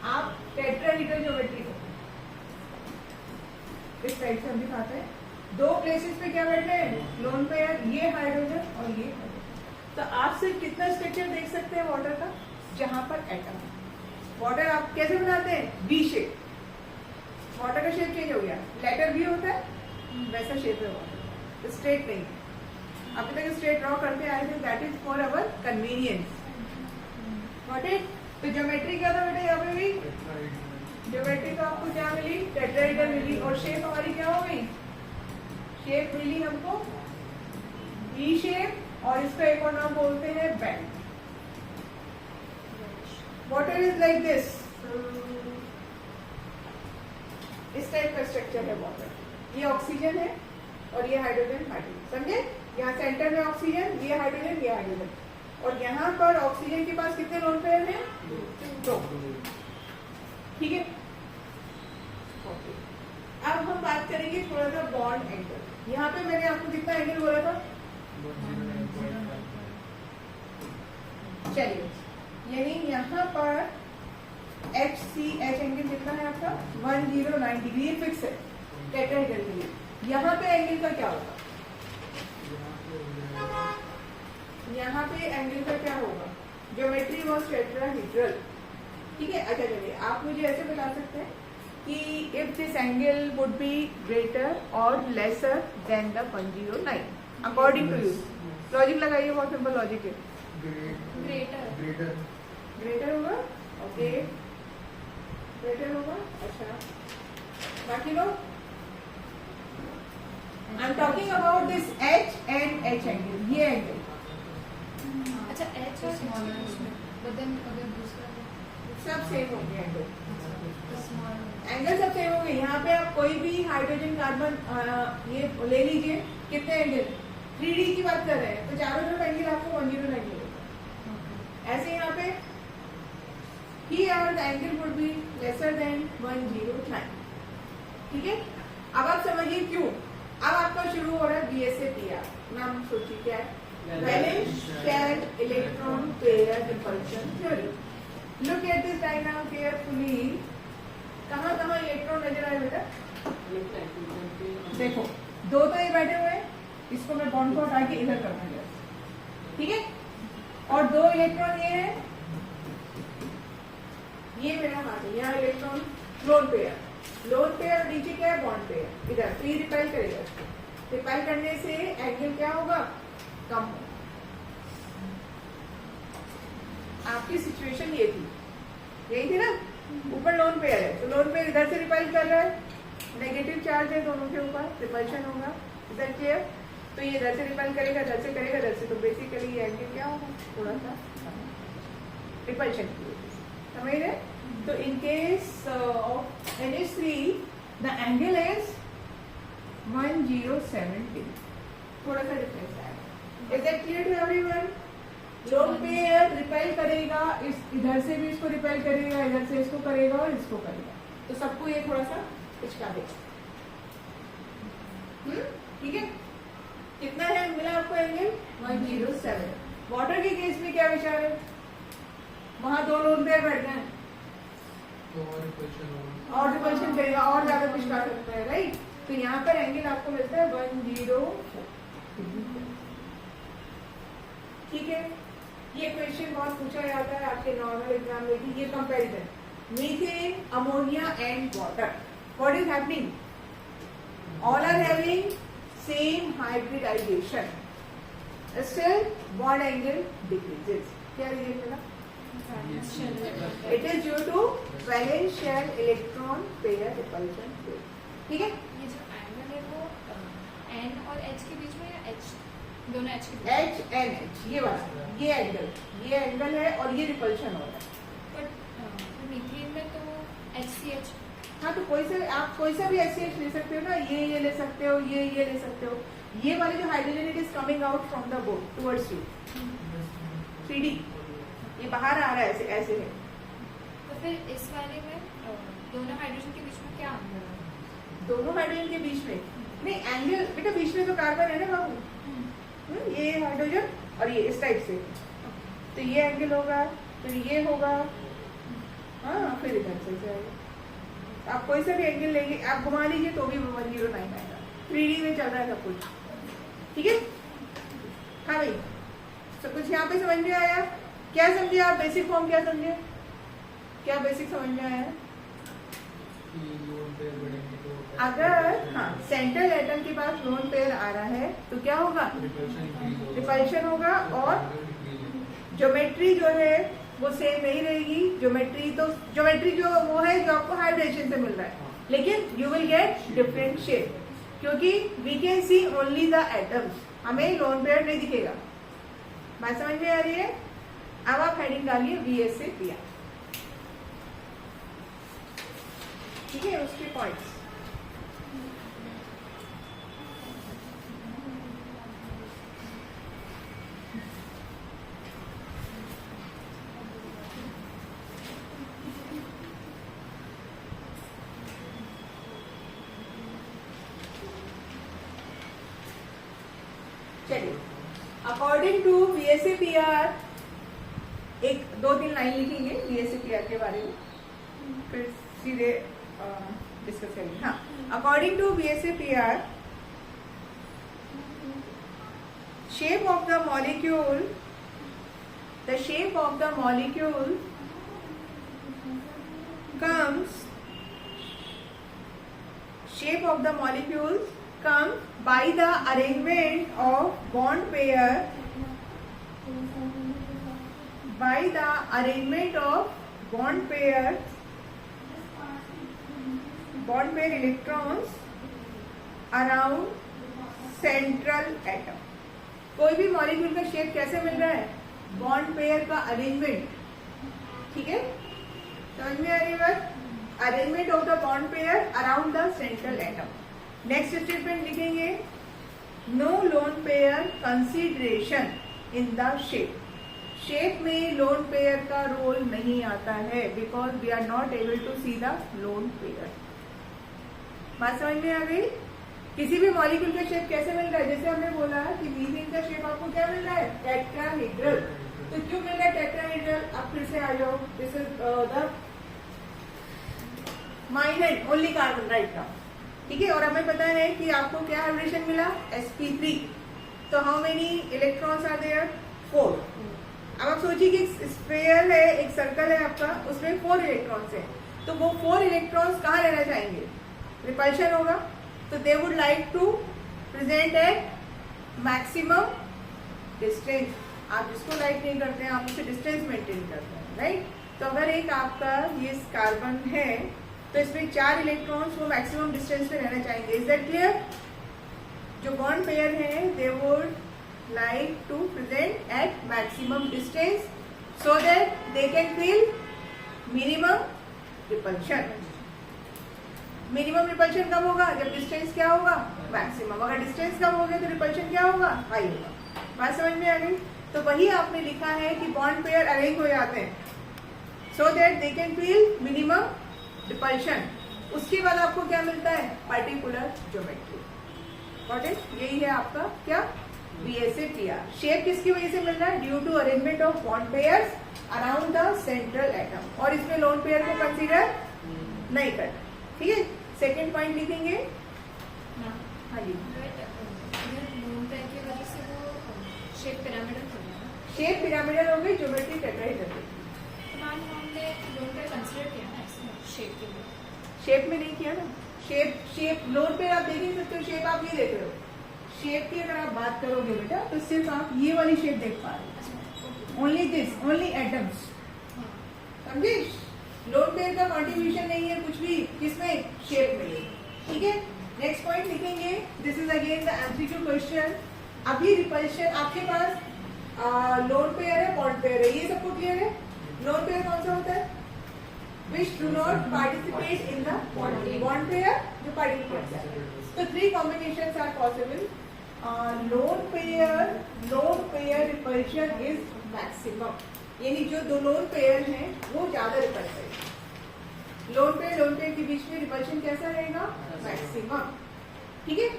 आप टेट्राहीड्रल ज्योमेट्री को इस टाइप से हम दिखाते हैं। 2 प्लेसेस पे क्या बैठे हैं? लोन पेयर, ये हाइड्रोजन और ये हाइड्रोजन। तो आप सिर्फ कितना स्ट्रक्चर देख सकते हैं वाटर का? जहां पर एटम है। वाटर आप कैसे बनाते हैं? B shape. वाटर का शेप चेंज हो गया, लेटर भी होता है वैसा शेप है वाटर, स्ट्रेट नहीं। अभी तक स्ट्रेट ड्रॉ करते आए थे, that is for our convenience. Got it? तो ज्योमेट्री क्या था बेटा यहाँ पे भी? ज्योमेट्री तो आपको क्या मिली? टेट्राहीड्रल मिली। और शेप हमारी क्या हो गई? शेप मिली हमको वी शेप, और इसका एक और नाम बोलते हैं band. Water is like this, इस टाइप का स्ट्रक्चर है वाटर। ये ऑक्सीजन है और ये हाइड्रोजन, हाइड्रोजन, समझे? यहाँ सेंटर में ऑक्सीजन, ये हाइड्रोजन, ये हाइड्रोजन, और यहाँ पर ऑक्सीजन के पास कितने लोन पेयर हैं? 2। ठीक है? ओके। अब हम बात करेंगे थोड़ा सा बॉन्ड एंगल। यहाँ पे मैंने आपको कितना एंगल बोला था? चलिए, यानी यहाँ पर HCH एंगल कितना है आपका? 109 डिग्री, ये फिक्स है टेट्राहीड्रल के लिए। यहाँ पे एंगल का क्या होगा? यहाँ पे एंगल का क्या होगा? ज्योमेट्री वॉज टेट्राहीड्रल, ठीक है? अच्छा चलिए, आप मुझे ऐसे बता सकते हैं कि if this angle would be greater और lesser than the 109 according to you. Logic लगाइए, बहुत सिंपल लॉजिक है। ग्रेटर होगा, ओके, ग्रेटर होगा। अच्छा, बाकी लोग? I am talking about this H and H angle, ये एंगल। अच्छा एच और स्मॉलर बदन अगर दूसरा सब सेम होंगे एंगल, स्मॉल एंगल सब सेम होंगे। यहाँ पे आप कोई भी हाइड्रोजन कार्बन ये ले लीजिए, कितने एंगल? 3D की बात कर रहे हैं तो चारों तरफ एंगल आपको 109 मिलेगा। ऐसे यहाँ पे here the angle would be lesser than 109, ठीक है? अब आप समझिए क्यों। अब आपका शुरू हो रहा है BSA-PR, नाम सोचिए क्या है? Valence shell electron pair repulsion theory. Look at this diagram carefully. कहाँ कहाँ इलेक्ट्रॉन नजर आए बेटा? देखो, 2 तो ये बैठे हुए हैं, इसको मैं बॉन्ड को हटा के इधर करना है, ठीक है? और 2 इलेक्ट्रॉन ये है, ये मेरा हाथ है, यहाँ electron loan pair, lone pair नीचे क्या है? Bond pair. इधर तो ये रिपेल करेगा, रिपेल करने से एंगल क्या होगा? कम होगा। आपकी सिचुएशन ये थी, यही थी ना? ऊपर लोन पेयर है तो लोन पेयर इधर से रिपेल कर रहा है, नेगेटिव चार्ज है दोनों के ऊपर, रिपल्शन होगा। इधर क्लियर? तो ये इधर से रिपेल करेगा, इधर से करेगा, इधर से, तो बेसिकली ये एंगल क्या होगा? थोड़ा सा रिपल्शन की वजह से, समझ रहे? तो in case of NH3 the angle is 107 थोड़ा सा डिफरेंस आएगा। Is that clear to everyone? Lone pair repel करेगा, इस इधर से भी इसको रिपेल करेगा, इधर से इसको करेगा और इसको करेगा, तो सबको ये थोड़ा सा पिचका देगा। ठीक है? कितना है मिला आपको एंगल? 107। वाटर के केस में क्या विचार है? वहां 2 लोन पेयर बैठ गए और रिपल्शन करेगा, और ज्यादा पिचका सकता है, राइट? तो यहाँ पर एंगल आपको मिलता है 104। ठीक है, ये क्वेश्चन बहुत पूछा जाता है आपके नॉर्मल एग्जाम में भी। ये comparison methane, ammonia and water, what is happening, all are having same hybridization, still bond angle decreases. क्या रीजन मिला? It is due to valence shell electron pair repulsion. ठीक है, ये जो एंगल है वो एन और एच के बीच में या एच दोनों एच के बीच? एच एन एच, ये वाला, ये एंगल है और ये रिपल्शन हो रहा है। बट मीथेन में तो HCH। हाँ, तो आप कोई सा भी HCH ले सकते हो ना, ये ले सकते हो, ये ले सकते हो। ये वाले जो hydrogen it is coming out from the board towards you, 3D, ये बाहर आ रहा है, ऐसे है। तो फिर इस वाले में दोनों हाइड्रोजन के बीच में क्या अंतर है? दोनों हाइड्रोजन के बीच में नहीं, एंगल बेटा बीच में तो कार्बन है ना बाबू, ये हाइड्रोजन और ये इस टाइप से, तो ये एंगल होगा, फिर ये होगा, हाँ, फिर इधर से जाएगा। आप कोई सा भी एंगल लेंगे, आप घुमा लीजिए तो भी 109 आएगा। 3D में चल रहा है सब कुछ। ठीक है, हाँ भाई, सब कुछ यहाँ पे समझ में आया? क्या समझे आप? बेसिक फॉर्म क्या समझे? क्या बेसिक समझ में आया? अगर हाँ सेंट्रल एटम के पास लोन पेयर आ रहा है तो क्या होगा? रिपल्शन होगा, और ज्योमेट्री जो है वो सेम नहीं रहेगी। ज्योमेट्री जो वो है जो आपको हाइब्रिडेशन से मिल रहा है, लेकिन you will get different shape, क्योंकि we can see only the atoms, हमें लोन पेयर नहीं दिखेगा। बात समझ में आ रही है? अब आप हेडिंग डालिए VS से PR। ठीक है, उसके पॉइंट्स चलिए। अकॉर्डिंग टू VSAPR, एक 2-3 लाइन लिखेंगे VSAPR के बारे में, फिर सीधे डिस्कस करेंगे। हाँ, according to VSAPR, shape of the molecule comes by the arrangement of bond pair electrons around central atom। कोई भी मॉलिक्यूल का शेप कैसे मिल रहा है? बॉन्ड पेयर का अरेंजमेंट। ठीक है, समझ में आ रही बात? Arrangement of the bond pair around the central atom. Next statement लिखेंगे, no lone pair consideration in the shape में लोन पेयर का रोल नहीं आता है, because we are not able to see the lone pair. बात समझ में आ गई? किसी भी मॉलिक्यूल का शेप कैसे मिल रहा है? जैसे हमने बोला कि मीथेन का शेप आपको क्या मिल रहा है? टेट्राहेड्रल। तो क्यों मिल रहा है टेट्राहेड्रल? अब फिर से आ जाओ, this is the minor only carbon right now. ठीक है, और हमें पता है कि आपको क्या हाइब्रिडेशन मिला? sp3। तो how many electrons are there? 4। अब आप सोचिए कि एक स्फीयर है, एक सर्कल है आपका, उसमें 4 इलेक्ट्रॉन्स है, तो वो 4 इलेक्ट्रॉन्स कहाँ लेना चाहेंगे? रिपल्शन होगा, तो they would like to present at maximum distance. आप जिसको लाइक नहीं करते हैं आप उससे डिस्टेंस मेंटेन करते हैं, राइट? तो अगर एक आपका ये कार्बन है तो इसमें 4 इलेक्ट्रॉन्स वो मैक्सिमम डिस्टेंस पे रहना चाहेंगे। Is that clear? जो बॉन्ड पेयर है they would like to present at maximum distance so that they can feel minimum repulsion. Minimum repulsion कब होगा? जब डिस्टेंस क्या होगा? मैक्सिमम। अगर डिस्टेंस कम हो गया तो रिपल्शन क्या होगा? हाई होगा। बात समझ में आ गई? तो वही आपने लिखा है कि बॉन्ड पेयर अरेंज हो जाते हैं सो that they can feel minimum repulsion. उसके बाद आपको क्या मिलता है? Particular geometry. Got it? यही है आपका क्या? VSAPR। शेप किसकी वजह से मिल रहा है? Due to arrangement of bond pairs around the central atom, और इसमें लोन पेयर को कंसीडर नहीं करना। ठीक है, सेकेंड पॉइंट लिखेंगे, मैम हाँ जी, लोन पेयर की वजह से वो शेप पिरामिडल हो गया ना, शेप पिरामिडल हो गई, ज्योमेट्री टेट्राहेड्रल हो गई। तो मैम हमने लोन पेयर कंसिडर किया ना ऐसे शेप के लिए। शेप में नहीं किया ना, शेप लोन पे आप देख नहीं सकते हो, शेप आप ये देख रहे हो। शेप की अगर आप बात करोगे बेटा तो सिर्फ आप ये वाली शेप देख पा रहे हो, ओनली दिस, ओनली एटम्स, समझे? लोन पेयर का कॉन्ट्रीब्यूशन नहीं है कुछ भी, किसमें? शेप में। ठीक है, नेक्स्ट पॉइंट लिखेंगे, this is again the MCQ question. अभी रिपल्शन आपके पास लोन पेयर है, बॉन्ड पेयर है, ये सबको क्लियर है? लोन पेयर कौन सा होता है? which do not participate in the bonding. Bond pair जो participate करते हैं. So 3 combinations are possible. Lone pair repulsion is maximum. यानी जो दो लोन पेयर हैं वो ज्यादा रिपल्सिव है। लोन पेयर के बीच में रिपल्शन कैसा रहेगा? मैक्सिमम। ठीक है,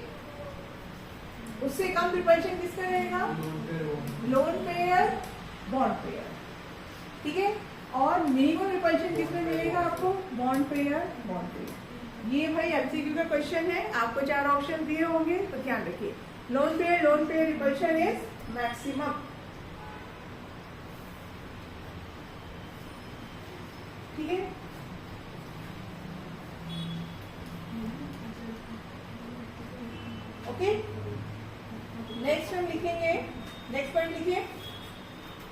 उससे कम रिपल्शन किसका रहेगा? Loan pair bond pair. ठीक है, और मिनिमम रिपल्शन किसमें मिलेगा आपको? Bond pair. ये भाई एमसीक्यू का क्वेश्चन है, आपको 4 ऑप्शन दिए होंगे तो ध्यान रखिए। Lone pair repulsion is maximum. ठीक है, ओके, नेक्स्ट हम लिखेंगे, नेक्स्ट पॉइंट लिखिए,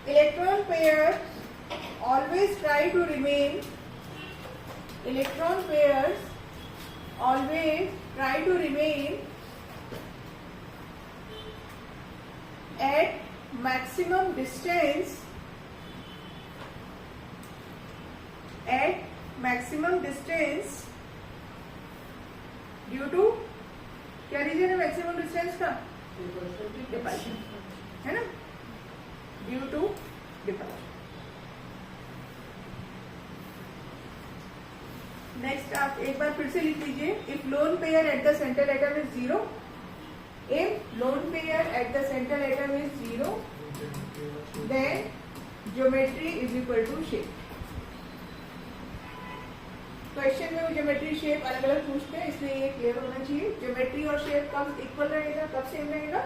electron pair always try to remain, electron pairs always try to remain at maximum distance, due to, क्या रीजन है मैक्सिमम डिस्टेंस का? डिपल्शन, है ना? Due to डिपल्शन। नेक्स्ट आप एक बार फिर से लिख लीजिए, if lone pair at the central atom is 0, if lone pair at the central atom is 0, then geometry is equal to shape. Question में वो ज्योमेट्री शेप अलग अलग पूछते हैं, इसलिए ये क्लियर होना चाहिए। ज्योमेट्री और शेप कब इक्वल रहेगा, कब सेम रहेगा?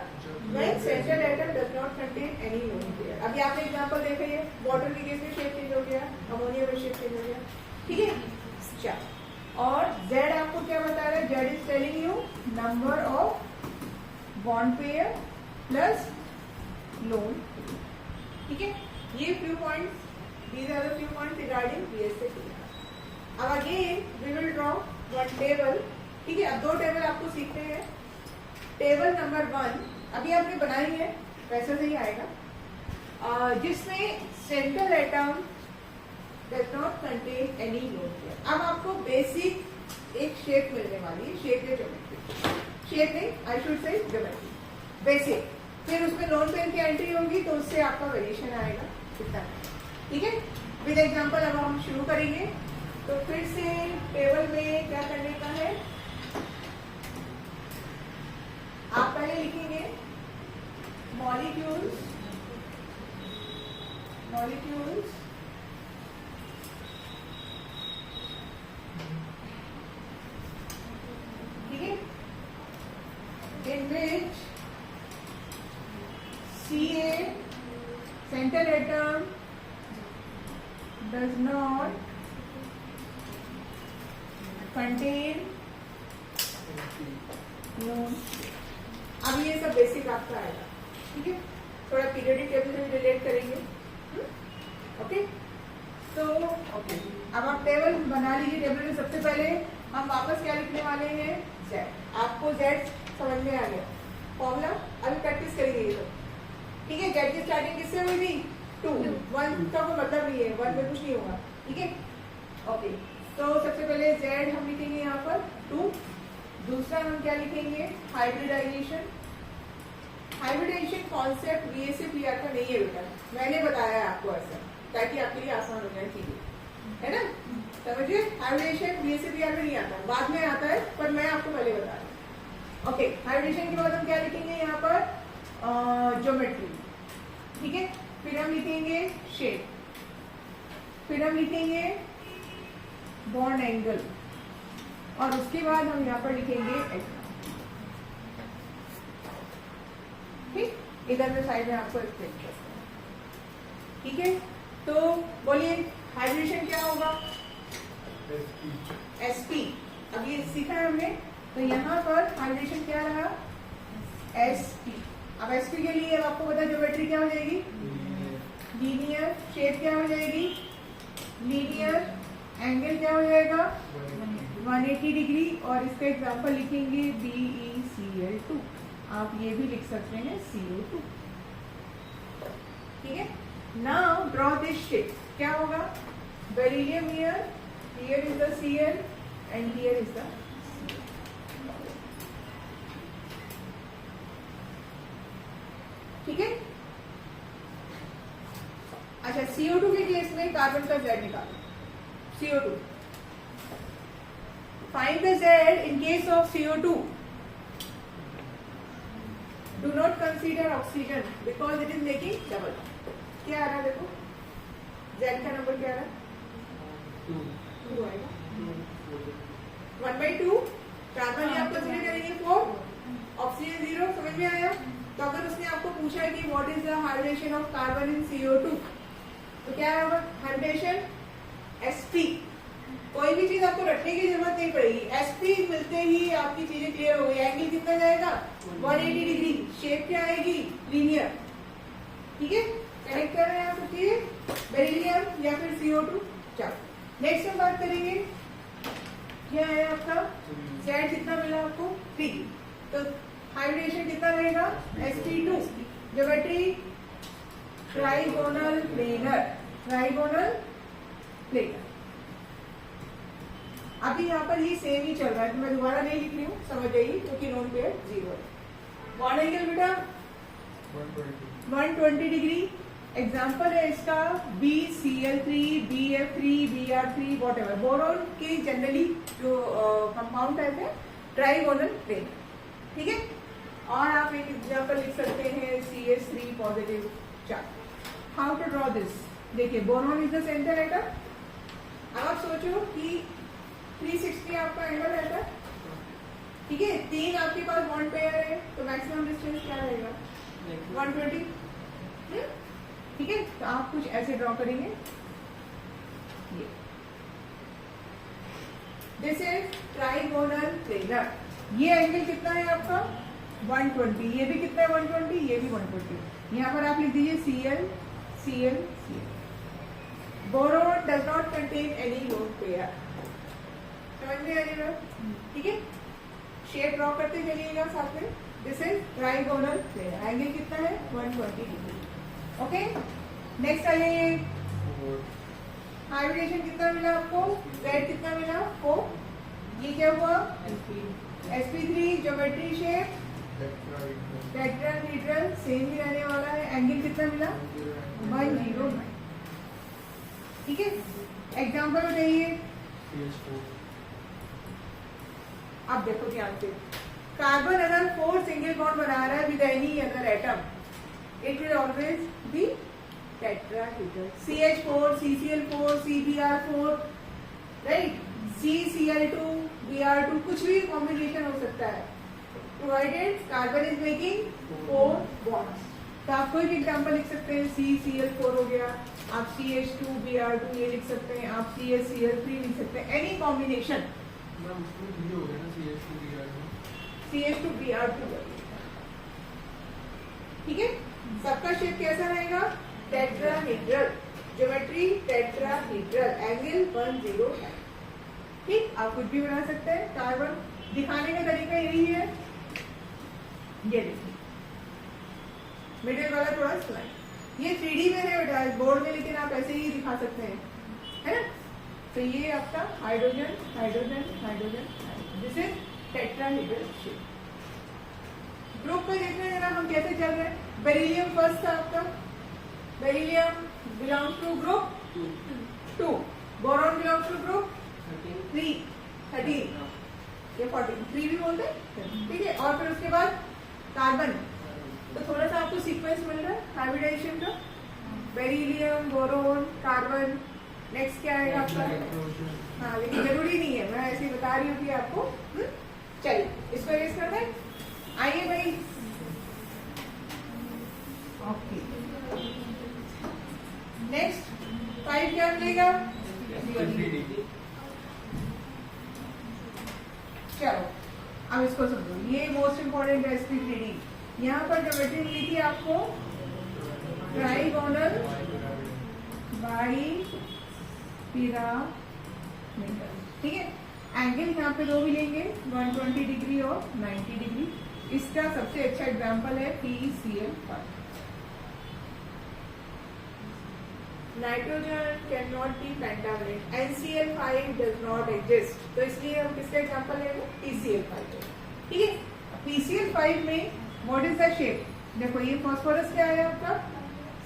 When central atom does not contain any lone pair. अभी आपने एग्जांपल देखा है, वाटर के केस में शेप चेंज हो गया, अमोनिया में शेप चेंज हो गया। ठीक है, और Z आपको क्या बता रहा है? Z is telling you number of bond pair plus lone. ठीक है, ये few points, these are the few points regarding BSc। अब again we will draw one table. ठीक है, अब 2 टेबल आपको सीखते हैं। टेबल नंबर 1 अभी आपने बनाई है, वैसे से ही आएगा, जिसमें central atom does not contain any lone pair। अब आपको बेसिक एक शेप मिलने वाली है, शेप या ज्योमेट्री, शेप नहीं, I should say geometry basic. फिर उसमें लोन पेयर की एंट्री होगी तो उससे आपका वेरिएशन आएगा, इतना। ठीक है, विद एग्जांपल अब हम शुरू करेंगे। तो फिर से टेबल में क्या करने का है, आप पहले लिखेंगे molecules in which Ca central atom does not contain lone। अब ये सब बेसिक आपका आएगा। ठीक है, थोड़ा पीरियोडिक टेबल से भी रिलेट करेंगे। ओके, तो ओके, अब आप टेबल बना लीजिए। टेबल में सबसे पहले हम वापस क्या लिखने वाले हैं? Z। आपको Z समझ में आ गया फॉर्मूला? अभी प्रैक्टिस करेंगे ये लोग। ठीक है, Z की स्टार्टिंग किससे हुई थी? 2। 1 का कोई मतलब नहीं है, 1 में कुछ नहीं होगा। ठीक है, ओके, तो सबसे पहले Z हम लिखेंगे यहाँ पर 2। दूसरा हम क्या लिखेंगे? Hybridization. Hybridization concept BSc PR का नहीं है बेटा, मैंने बताया है आपको ऐसा, ताकि आपके लिए आसान हो जाए चीजें, है ना? समझिए, हाइब्रिडेशन BSc PR में नहीं आता, बाद में आता है, पर मैं आपको पहले बता रहा हूँ। ओके, हाइब्रिडेशन के बाद हम क्या लिखेंगे यहाँ पर? ज्योमेट्री। ठीक है, फिर हम लिखेंगे शेप, फिर हम लिखेंगे बॉन्ड एंगल, और उसके बाद हम यहाँ पर लिखेंगे एटम। इधर में साइड में आपको एक्सप्लेन करते हैं, ठीक है। तो बोलिए हाइड्रेशन क्या होगा? SP। अब ये सीखा है हमने, तो यहाँ पर हाइड्रेशन क्या रहा? SP। अब SP के लिए अब आपको पता है ज्योमेट्री क्या हो जाएगी? लीनियर। शेप क्या हो जाएगी? लीनियर। एंगल क्या हो जाएगा? 180 डिग्री। और इसका एग्जांपल लिखेंगे BeCl2। आप ये भी लिख सकते हैं CO2, ठीक है। Now draw this shape. क्या होगा? Beryllium here is the Cl and here is the ठीक है। अच्छा, CO2 के केस में कार्बन का Z निकालो। CO2, find the Z in case of CO2. Do not consider oxygen because it is making double. क्या आ रहा है देखो, Z का नंबर क्या आ रहा है? 2 आएगा। 1/2 कार्बन आप कंसीडर करेंगे 4, ऑक्सीजन 0। समझ में आया? तो अगर उसने आपको पूछा है कि what is the hydration of carbon in CO2, तो क्या होगा? Hydration SP। कोई भी चीज आपको रटने की जरूरत नहीं पड़ेगी, SP मिलते ही आपकी चीजें क्लियर हो गई। एंगल कितना जाएगा? 180 डिग्री। शेप क्या आएगी? लीनियर, ठीक है। कनेक्ट कर रहे हैं आप चीजें, बेरिलियम या फिर CO2। चलो नेक्स्ट हम बात करेंगे, क्या है आपका Z कितना मिला आपको? 3। तो हाइड्रेशन कितना रहेगा? sp2। Geometry trigonal planar, trigonal planar. अभी यहाँ पर ये सेम ही चल रहा है, तो मैं दोबारा नहीं लिख रही हूँ, समझ जाइए, क्योंकि नॉन पेयर 0 है। बॉन्ड एंगल बेटा 120 डिग्री। एग्जाम्पल है इसका BCl3, BF3, Br3, what ever. Boron के जनरली जो कंपाउंड टाइप है ट्राइगोनल प्लेन, ठीक है। और आप एक एग्जाम्पल लिख सकते हैं CH3 positive charge. How to draw this? देखिए, boron is the centre atom. अब आप सोचो कि 360 आपका एंगल रहता है, ठीक है। 3 आपके पास बॉन्ड पेयर है, तो मैक्सिमम डिस्टेंस क्या रहेगा? 120, ठीक है। तो आप कुछ ऐसे ड्रॉ करेंगे, ये दिस इज ट्राइगोनल प्लेनर। ये एंगल कितना है आपका? 120। ये भी कितना है? 120। ये भी 120। यहाँ पर आप लिख दीजिए Cl Cl Cl। Boron does not contain any lone pair. समझ में आएगा, ठीक है। शेप ड्रॉ करते चलिएगा साथ में। This is trigonal planar. Angle कितना है? 120 डिग्री। ओके, नेक्स्ट आइए, हाइब्रिडेशन कितना मिला आपको? Z कितना मिला? 4। ये क्या हुआ? sp3। Geometry shape tetrahedral, same भी रहने वाला है। एंगल कितना मिला? 109, ठीक है। एग्जाम्पल बताइए। अब देखो ध्यान से, कार्बन अगर 4 सिंगल बॉन्ड बना रहा है with any other atom, it will always be tetrahedral। CH4, CCl4, CBr4, right? CCl2, Br2, कुछ भी कॉम्बिनेशन हो सकता है, provided carbon is making 4 bonds। तो आप कोई भी एग्जाम्पल लिख सकते हैं। CCl4 हो गया, आप CH2 Br2 ये लिख सकते हैं, आप CH3 लिख सकते हैं, एनी कॉम्बिनेशन। CH2 Br2, ठीक है। सबका शेप कैसा रहेगा? टेट्राहेड्रल। Geometry tetrahedral. एंगल 109, ठीक। आप कुछ भी बना सकते हैं। कार्बन दिखाने का तरीका यही है, ये देखिए मिडिल वाला थोड़ा स्लाइड। ये 3D में है बेटा बोर्ड में, लेकिन आप ऐसे ही दिखा सकते हैं, है ना। तो ये आपका hydrogen hydrogen hydrogen, this is tetrahedral shape. Group में देखना जरा हम कैसे चल रहे हैं। बेरिलियम फर्स्ट था आपका, beryllium belongs to group 2, boron belongs to group 3, 13 या 14, 3 भी बोलते हैं, ठीक है। और फिर उसके बाद कार्बन, तो थोड़ा सा आपको सीक्वेंस मिल रहा है हाइब्रिडाइजेशन का। बेरिलियम, बोरोन, कार्बन, नेक्स्ट क्या आएगा आपका? हाँ, लेकिन जरूरी नहीं है, मैं ऐसे ही बता रही हूँ कि आपको। चलिए इसको इरेज करते हैं। आइए भाई, ओके, नेक्स्ट 5 क्या मिलेगा? चलो अब इसको समझो, ये मोस्ट इंपॉर्टेंट है इसकी रीडिंग। यहाँ पर ज्योमेट्री मिली थी आपको ट्राइगोनल बाई पिरामिडल, ठीक है। एंगल यहाँ पे दो मिलेंगे, 120 डिग्री और 90 डिग्री। इसका सबसे अच्छा एग्जांपल है PCl5। Nitrogen can not be pentavalent, NCl5 does not exist, तो इसलिए हम किसका एग्जांपल लेंगे? PCl5, ठीक है। PCl5 में व्हाट इज द शेप? देखो ये फास्फोरस क्या है आपका?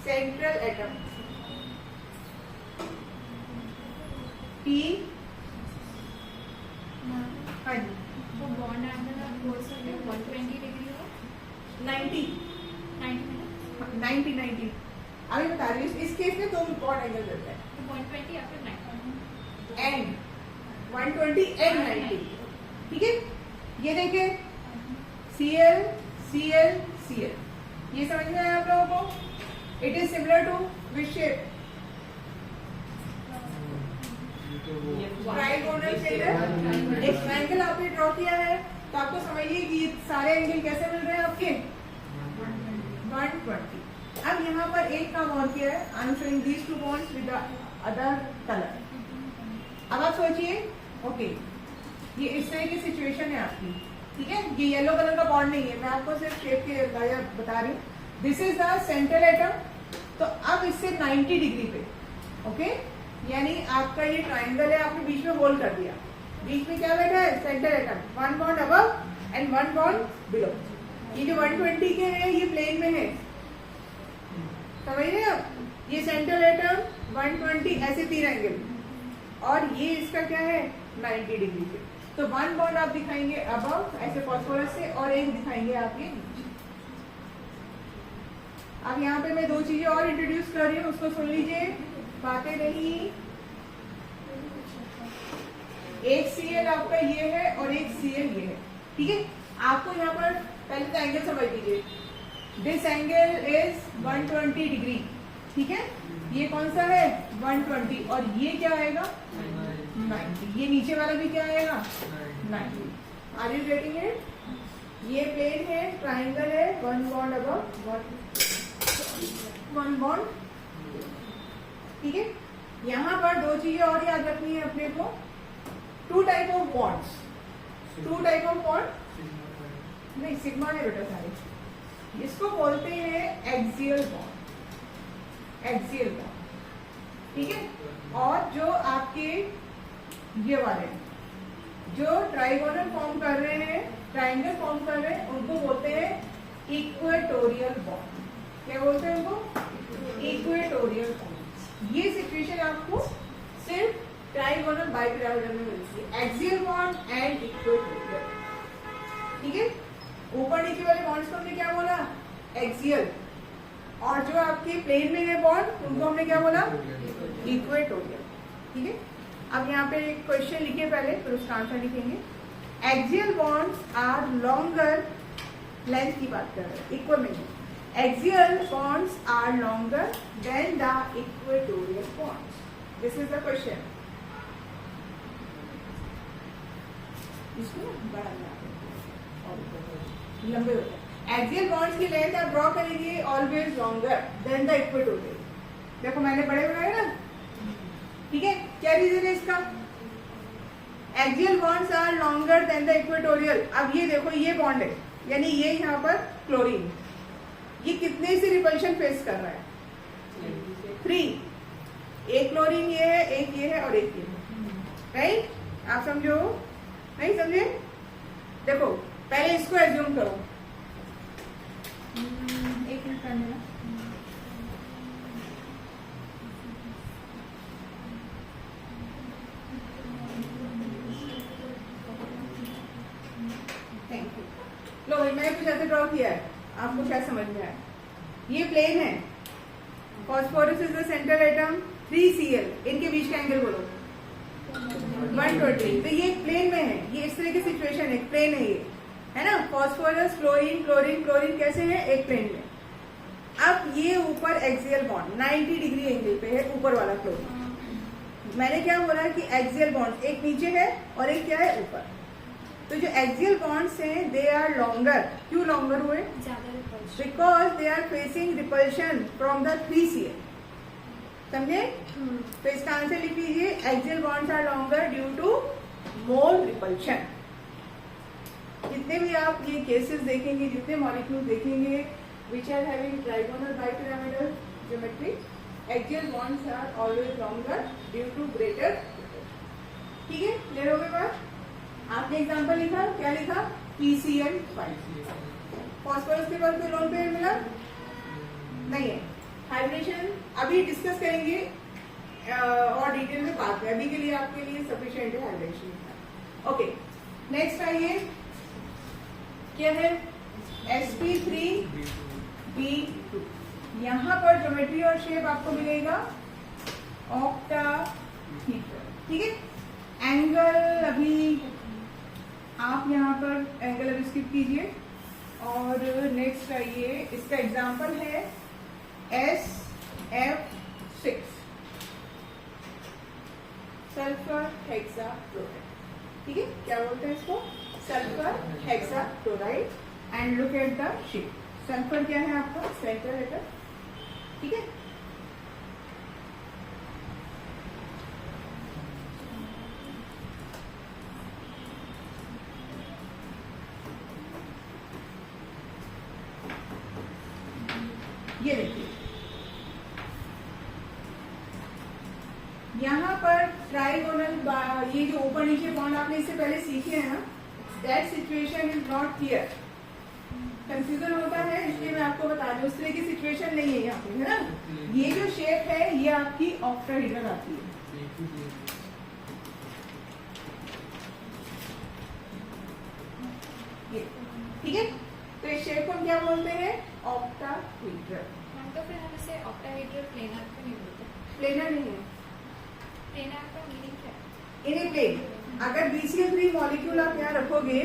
सेंट्रल एटम P, हाँ जी, वो बॉन्ड एंगल आप बोल सकते हो 120 डिग्री और 90 90 90 अभी बता रही हूँ। इस केस में दो बॉन्ड एंगल रहता है, तो 120 या फिर 90। एंड 120 एंड 90, ठीक है। ये देखिए Cl Cl Cl, ये समझ में आया आप लोगों को? It is similar to which shape? Trigonal shape. एक ट्रायंगल आपने ड्रॉ किया है, तो आपको समझिए कि सारे एंगल कैसे मिल रहे हैं आपके? 120। अब यहाँ पर एक काम और किया है, I am showing these two bonds with the other colour. अब आप सोचिए, ओके ये इस तरह की सिचुएशन है आपकी, ठीक है। ये येलो कलर का बॉन्ड नहीं है, मैं आपको सिर्फ शेप के अंदाजा बता रही हूँ। This is the central atom, तो अब इससे 90 डिग्री पे, ओके, यानी आपका ये ट्रायंगल है, आपने बीच में होल कर दिया। बीच में क्या बैठा है? Central atom, 1 bond above and 1 bond below. ये जो 120 के हैं ये प्लेन में है, समझ रहे हैं आप? ये सेंट्रल एटम 120 ऐसे 3 एंगल, और ये इसका क्या है? 90 डिग्री पे। तो 1 बॉन्ड आप दिखाएंगे अबव ऐसे फास्फोरस से, और एक दिखाएंगे आप ये नीचे। अब यहाँ पे मैं दो चीजें और इंट्रोड्यूस कर रही हूँ, उसको सुन लीजिए, बातें नहीं। एक Cl आपका ये है और एक Cl ये है, ठीक है। आपको यहाँ पर पहले तो एंगल समझ लीजिए। दिस एंगल इज 120 डिग्री, ठीक है। ये कौन सा है? 120, और ये क्या आएगा? 90। ये नीचे वाला भी क्या आएगा? 90। Are you getting it? ये प्लेन है, ट्राइंगल है, 1 बॉन्ड अबव 1 बॉन्ड, ठीक है। यहाँ पर दो चीजें और याद रखनी है अपने को। 2 type of bonds, 2 type of bond, नहीं सिग्मा है बेटा सारे, इसको बोलते हैं एक्सियल बॉन्ड, एक्सियल बॉन्ड, ठीक है। और जो आपके ये वाले जो ट्राइगोनल फॉर्म कर रहे हैं, ट्राइंगल फॉर्म कर रहे हैं, उनको बोलते हैं इक्वेटोरियल बॉन्ड। क्या बोलते हैं उनको? Equatorial bond. ये सिचुएशन आपको सिर्फ ट्राइगोनल बाइपिरामिडल में मिलती है, एक्सियल बॉन्ड एंड इक्वेटोरियल, ठीक है। ऊपर नीचे वाले बॉन्ड्स को हमने क्या बोला? एक्सियल, और जो आपके प्लेन में है बॉन्ड उनको हमने क्या बोला? इक्वेटोरियल, ठीक है। अब यहाँ पे एक क्वेश्चन लिखिए पहले, फिर उसका आंसर लिखेंगे। Axial bonds are longer, length की बात कर रहे हैं, इक्वल नहीं। Axial bonds are longer than the equatorial bonds, this is the question. इसको बड़ा लंबे होते हैं। एक्सियल बॉन्ड्स की लेंथ आप ड्रॉ करेंगे always longer than the equatorial. देखो मैंने बड़े बनाए ना, ठीक है। क्या रीजन है इसका? Axial bonds are longer than the equatorial. अब ये देखो, ये बॉन्ड है, यानी ये यहाँ पर क्लोरीन, ये कितने से रिपल्शन फेस कर रहा है? 3। एक क्लोरीन ये है, एक ये है और एक ये है, राइट? आप समझो? नहीं समझे? देखो पहले इसको एज्यूम करो, एक मिनट करने ना। Thank you. लो भाई, मैंने कुछ ऐसे ड्रॉ किया है, आपको क्या समझ में आया? ये प्लेन है, phosphorus is the central atom, 3Cl, इनके बीच का एंगल बोलो 120। तो ये प्लेन में है, ये इस तरह की सिचुएशन है, प्लेन है ये, है ना। फॉस्फोरस, क्लोरीन, क्लोरीन, क्लोरीन कैसे है? एक प्लेन में। अब ये ऊपर एक्सियल बॉन्ड 90 डिग्री एंगल पे है, ऊपर वाला फ्लोर। मैंने क्या बोला कि एक्सियल बॉन्ड एक नीचे है और एक क्या है ऊपर। तो जो एक्सियल बॉन्ड्स हैं दे आर लॉन्गर। क्यों लॉन्गर हुए? ज्यादा repulsion. Because they are facing repulsion from the 3CL। समझे? तो इसका आंसर लिख लीजिए, axial bonds are longer due to more repulsion. जितने भी आप ये केसेस देखेंगे, जितने मॉलिक्यूल देखेंगे which are having trigonal bipyramidal geometry, axial bonds are always longer due to greater. ठीक है, क्लियर हो गई बात? आपने एग्जांपल लिखा, क्या लिखा? PCl5। फॉस्फोरस के बाद कोई लोन पेयर मिला नहीं है। हाइब्रिडेशन अभी डिस्कस करेंगे और डिटेल में बात में, अभी के लिए आपके लिए सफिशिएंट है हाइब्रिडेशन। ओके, नेक्स्ट आइए, क्या है? sp3b2। यहाँ पर ज्योमेट्री और शेप आपको मिलेगा ऑक्टाहीड्रल। ठीक है, एंगल अभी आप यहाँ पर एंगल अभी स्किप कीजिए और नेक्स्ट आइए, इसका एग्जांपल है SF6 सल्फर हेक्साक्लोराइड। ठीक है, क्या बोलते हैं इसको? Sulphur hexachloride. And look at the shape. Sulphur क्या है आपका? Centre atom. ठीक है, ये देखिए यहाँ पर ट्राइगोनल, ये जो ऊपर नीचे बॉन्ड आपने इससे पहले सीखे हैं ना, that situation is not clear. Confusion होता है, इसलिए मैं आपको बता दूं, उस तरह की सिचुएशन नहीं है यहाँ पे, है ना। ये जो शेप है ये आपकी ऑक्टाहीड्रल आती है। ये ठीक है, तो इस शेप को हम क्या बोलते हैं? ऑक्टाहीड्रल। तो फिर हम इसे ऑक्टाहीड्रल प्लेनर क्यों नहीं बोलते? प्लेनर नहीं है, प्लेनर का मीनिंग क्या है? इन ए प्लेन। अगर BCl3 मॉलिक्यूल आप यहाँ रखोगे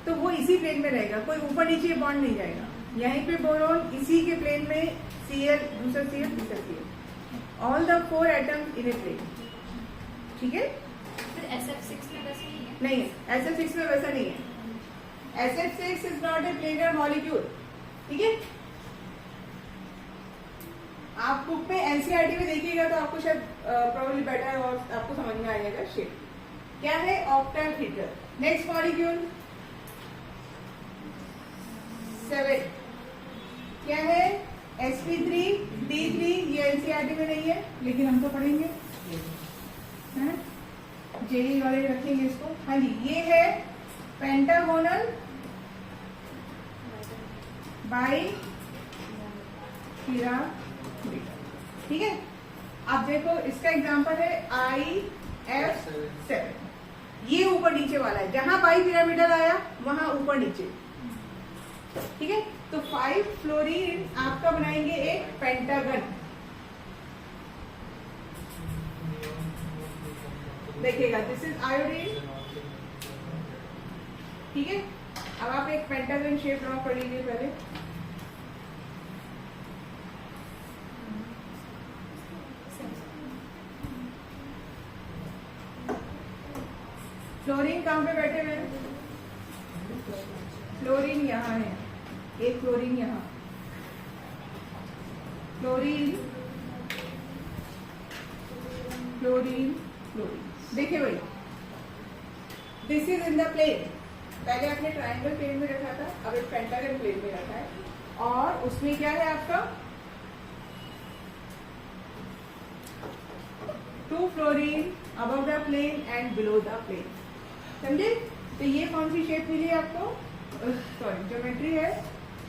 तो वो इसी प्लेन में रहेगा, कोई ऊपर नीचे बॉन्ड नहीं जाएगा। यहीं पे बोरोन इसी के प्लेन में, Cl दूसरा Cl दूसरा Cl, all the 4 atoms in a plane. ठीक है, फिर SF6 में वैसे नहीं है? नहीं है, SF6 में वैसा नहीं है। SF6 is not a planar molecule. ठीक है, आप बुक में NCERT में देखिएगा तो आपको शायद प्रोबेबली बेटर और आपको समझ में आ जाएगा शेप क्या है। ऑक्टाहीड्रल। नेक्स्ट मॉलिक्यूल 7 क्या है? sp3d3। ये NCERT में नहीं है लेकिन हम तो पढ़ेंगे, जेई वाले रखेंगे इसको। हाँ जी, ये है पेंटागोनल बाई पिरामिड। ठीक है, आप देखो इसका एग्जांपल है IF7। ये ऊपर नीचे वाला है, जहां बाई पिरामिडल आया वहां ऊपर नीचे। ठीक है, तो 5 फ्लोरीन आपका बनाएंगे एक पेंटागन। देखिएगा, दिस इज आयोडीन। ठीक है, अब आप एक पेंटागन शेप ड्रॉ कर लीजिए पहले। फ्लोरीन कहाँ पे बैठे हुए हैं? फ्लोरीन यहाँ है, एक फ्लोरीन यहाँ, फ्लोरीन फ्लोरीन फ्लोरीन। देखिए भाई, this is in the plane. पहले आपने ट्रायंगल प्लेन में रखा था, अब एक पेंटागन प्लेन में रखा है, और उसमें क्या है आपका 2 fluorine above the plane and below the plane. समझे? तो ये कौन सी शेप मिली आपको? सॉरी, ज्योमेट्री है।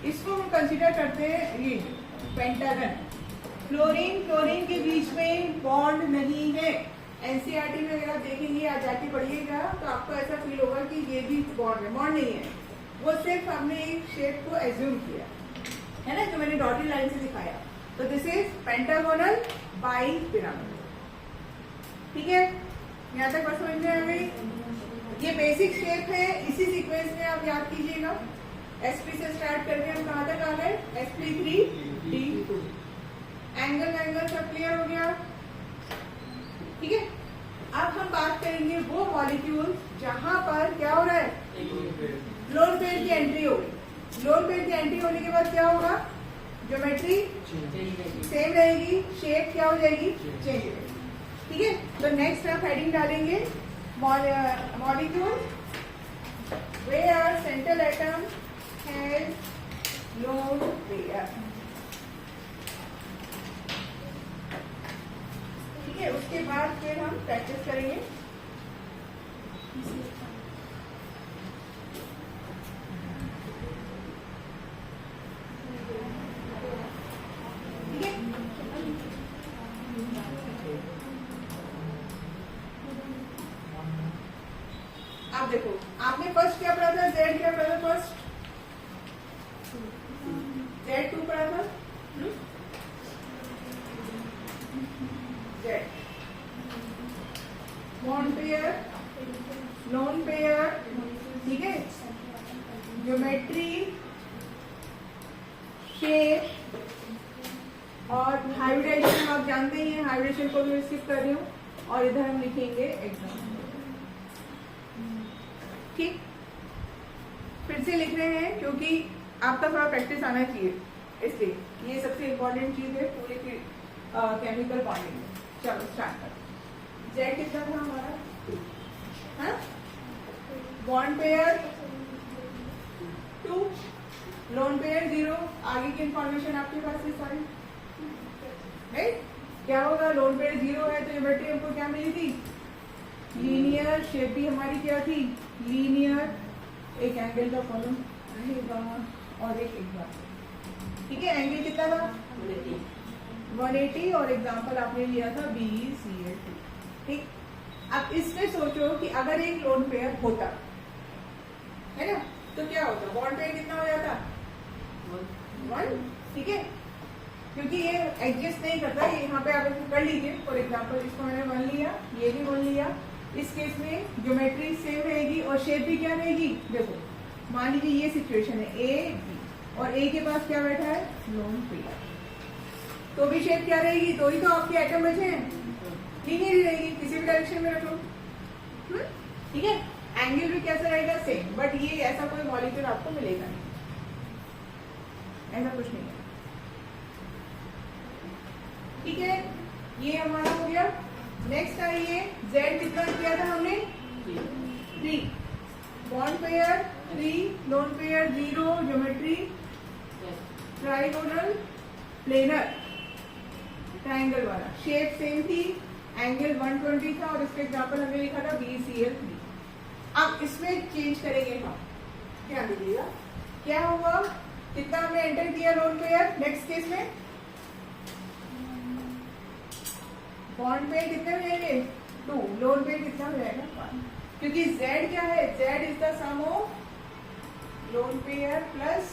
इसको हम कंसीडर करते हैं ये पेंटागन। फ्लोरीन फ्लोरीन के बीच में बॉन्ड नहीं है। NCERT में अगर आप देखेंगे, आप जाके पढ़िएगा तो आपको ऐसा फील होगा कि ये भी बॉन्ड है। बॉन्ड नहीं है, वो सिर्फ हमने एक शेप को एज्यूम किया है ना, जो मैंने डॉटेड लाइन से दिखाया। तो this is pentagonal by pyramid. ठीक है, यहाँ तक बात समझ में आ गई? ये बेसिक शेप है, इसी सीक्वेंस में आप याद कीजिएगा। sp से स्टार्ट करके हम कहाँ तक आ गए? sp3 D2। एंगल सब क्लियर हो गया, ठीक है। अब हम बात करेंगे वो मॉलिक्यूल जहां पर क्या हो रहा है, लोन पेयर की एंट्री हो गई। लोन पेयर की एंट्री होने के बाद क्या होगा, ज्योमेट्री सेम रहेगी, शेप क्या हो जाएगी, चेंज हो जाएगी, ठीक है। तो नेक्स्ट आप हेडिंग डालेंगे molecule where central atom has lone pair, ठीक है। उसके बाद फिर हम प्रैक्टिस करेंगे। ठीक है, आप देखो, आपने फर्स्ट क्या पढ़ा था, जेड क्या पढ़ा था, फर्स्ट Z2 पढ़ा था, Z bond pair, lone pair, ठीक है, ज्योमेट्री, शेप और हाइब्रिडाइजेशन आप जानते ही हैं, हाइब्रिडेशन को भी स्किप कर रही हूँ, और इधर हम लिखेंगे एग्जाम, ठीक। फिर से लिख रहे हैं क्योंकि आपका थोड़ा प्रैक्टिस आना चाहिए, इसलिए ये सबसे इम्पोर्टेंट चीज है पूरे केमिकल बॉन्डिंग में। चलो स्टार्ट करो। जेड कितना था हमारा, हाँ, बॉन्ड पेयर 2, लोन पेयर 0। आगे की इंफॉर्मेशन आपके पास है सारी, राइट। क्या होगा, लोन पेयर 0 है तो ज्योमेट्री हमको क्या मिली थी, लीनियर, शेप भी हमारी क्या थी, लीनियर, एक एंगल का कॉलम रहेगा और एक एग्जाम, ठीक है। एंगल कितना था, 180, और एग्जाम्पल आपने लिया था BeCl2, ठीक। अब इसमें सोचो कि अगर एक लोन पेयर होता है ना, तो क्या होता, बॉन्ड पेयर कितना हो जाता, 1, ठीक है। क्योंकि ये एडजस्ट नहीं करता, ये यहाँ पे आप इसको कर लीजिए। फॉर एग्जाम्पल इसको मैंने 1 लिया, ये भी 1 लिया, इस केस में ज्योमेट्री सेम रहेगी और शेप भी क्या रहेगी। देखो मान लीजिए ये सिचुएशन है A B, और A के पास क्या बैठा है, लोन पेयर, तो भी शेप क्या रहेगी, तो ही तो आपके एटम बचे हैं, लीनियर ही रहेगी, किसी भी डायरेक्शन में रख लो, ठीक है। एंगल भी कैसा रहेगा, सेम, बट ये ऐसा कोई मॉलिक्यूल आपको मिलेगा नहीं, ऐसा कुछ नहीं है, ठीक है। ये हमारा हो गया। नेक्स्ट आइए, Z कितना किया था हमने, 3, bond pair 3, lone pair 0, geometry trigonal planar, triangle वाला, शेप सेम थी, एंगल 120 था, और इसका एग्जांपल हमने लिखा था BeCl3। अब इसमें चेंज करेंगे हम, ध्यान दीजिएगा क्या हुआ, कितना हमने एंटर किया लोन पेयर, नेक्स्ट केस में बॉन्ड पेयर कितने हो जाएंगे, 2, लोन पेयर कितना हो जाएगा, 1, क्योंकि Z क्या है, Z is the sum of lone pair plus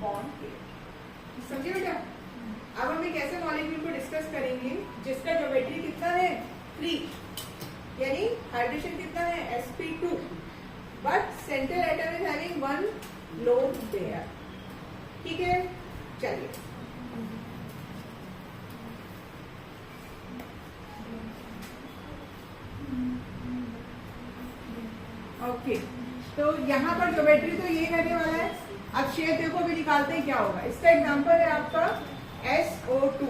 bond pair, समझिए बेटा। अब हम एक ऐसे मॉलिक्यूल को डिस्कस करेंगे जिसका ज्योमेट्री कितना है, 3, यानी हाइड्रेशन कितना है, sp2, but central atom is having 1 lone pair, ठीक है। चलिए ओके, तो यहाँ पर ज्योमेट्री तो ये रहने वाला है। अब शेप देखो भी निकालते हैं क्या होगा। इसका एग्जांपल है आपका SO2,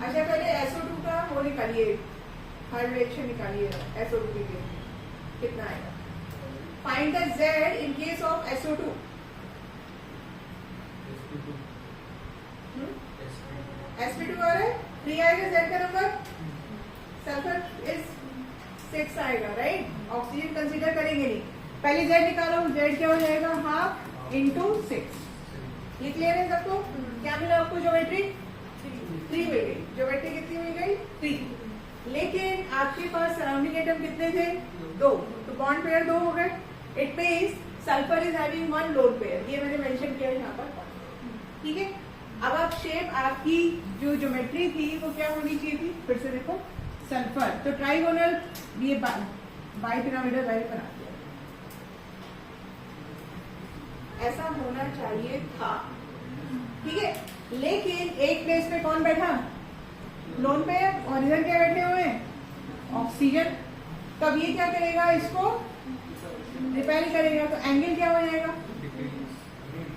अच्छा पहले SO2 का वो निकालिए, हर रिएक्शन निकालिए SO2 के लिए कितना आएगा। Find the Z in case of SO2, sp2 आ रहा है, 3 आएगा Z का नंबर, सल्फर इज 6 आएगा, राइट। ऑक्सीजन कंसीडर करेंगे नहीं, पहले Z निकालो, Z क्या हो जाएगा, 1/2 × 6। ये क्लियर है सबको, क्या मिला आपको, ज्योमेट्री 3 मिल गई, ज्योमेट्री कितनी मिल गई, 3, लेकिन आपके पास सराउंडिंग एटम कितने थे, 2, तो बॉन्ड पेयर 2 हो गए। It means sulphur is having 1 lone pair, ये मैंने मेंशन किया यहाँ पर, ठीक है। अब आप शेप, आपकी जो ज्योमेट्री थी वो क्या होनी चाहिए थी, फिर से देखो, सल्फर, तो ट्राइगोनल ये बाई पिरामिडल वैल्यू बना दिया। ऐसा होना चाहिए था, ठीक है। लेकिन एक प्लेस पे कौन बैठा, लोन पे, और इधर क्या बैठे हुए हैं, ऑक्सीजन। तब ये क्या करेगा, इसको रिपेल करेगा, तो एंगल क्या हो जाएगा,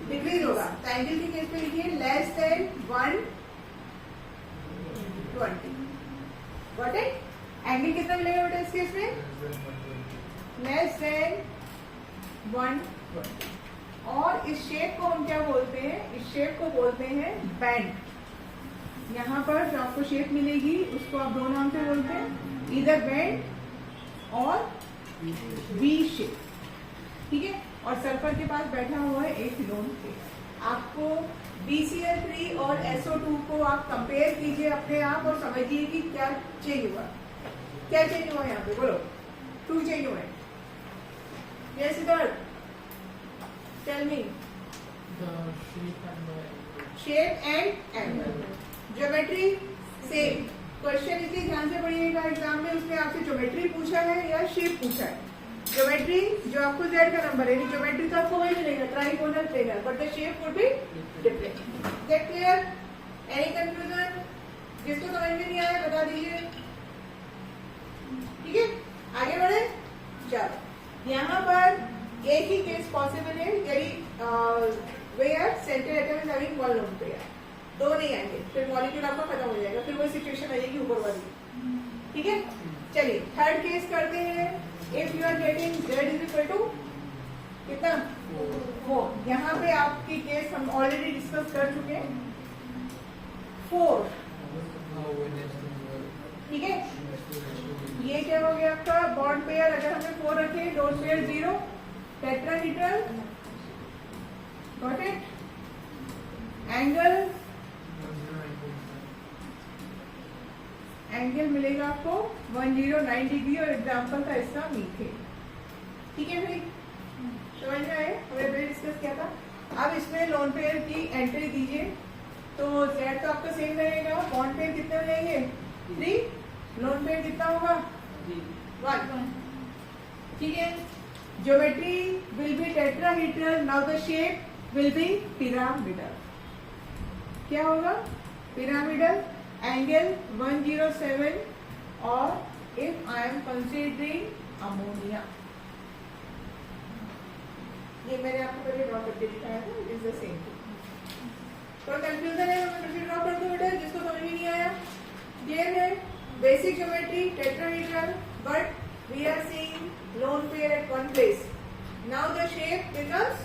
डिक्रीज होगा। तो एंगल की केस पे लिखिए less than 120। Got it? Angle कितना मिलेगा बेटा इस केस में, लेस देन 120। और इस शेप को हम क्या बोलते हैं, इस शेप को बोलते हैं बैंड। यहाँ पर जो आपको शेप मिलेगी उसको आप दो नाम से बोलते हैं, इधर बैंड और वी शेप, ठीक है। और सल्फर के पास बैठा हुआ है एक लोन पेयर। आपको BCl3 और SO2 को आप कंपेयर कीजिए अपने आप और समझिए कि क्या चेंज हुआ, क्या चेंज हुआ यहाँ पे, बोलो। 2 चेंज हुए। Yes Siddharth, tell me. Shape and angle, geometry same. Question इतनी ध्यान से पढ़िएगा एग्जाम में, उसमें आपसे ज्योमेट्री पूछा है या शेप पूछा है। ज्योमेट्री जो आपको Z का नंबर है, ज्योमेट्री तो आपको वही मिलेगा, trigonal planar, but the shape would be different. Get clear? Any confusion? जिसको समझ में नहीं आया बता दीजिए, ठीक है। आगे बढ़े, चलो। यहाँ पर एक ही केस पॉसिबल है, यदि where centre atom is having one lone pair, दो नहीं आएंगे, फिर मॉलिक्यूल आपका खत्म हो जाएगा, फिर वही सिचुएशन आ जाएगी ऊपर वाली, ठीक है। चलिए थर्ड केस करते हैं। If you are getting Z is equal to कितना, 4। यहाँ पे आपकी केस हम ऑलरेडी डिस्कस कर चुके हैं, 4, ठीक है। ये क्या हो गया आपका बॉन्ड पेयर, अगर हमने 4 रखे, lone pair 0, tetrahedral, got it. Angle, angle मिलेगा आपको 109 डिग्री, और एग्जांपल था इसका मीथेन, ठीक है भाई, समझ में आए, हमने पहले डिस्कस किया था। अब इसमें लोन पेयर की एंट्री दीजिए, तो Z तो आपका सेम रहेगा, बॉन्ड पेयर कितने हो जाएंगे, 3, लोन पेयर कितना होगा, 1, ठीक है। Geometry will be tetrahedral, now the shape will be pyramidal. क्या होगा, पिरामिडल, एंगल 107, और if I am considering ammonia, ये मैंने आपको पहले ड्रॉ करके दिखाया था, इट इज द सेम। थोड़ा कंफ्यूजन है, मैं फिर ड्रॉ कर दूं बेटा, जिसको समझ में नहीं आया। ये है basic geometry, tetrahedral, but we are seeing lone pair at one place. Now the shape becomes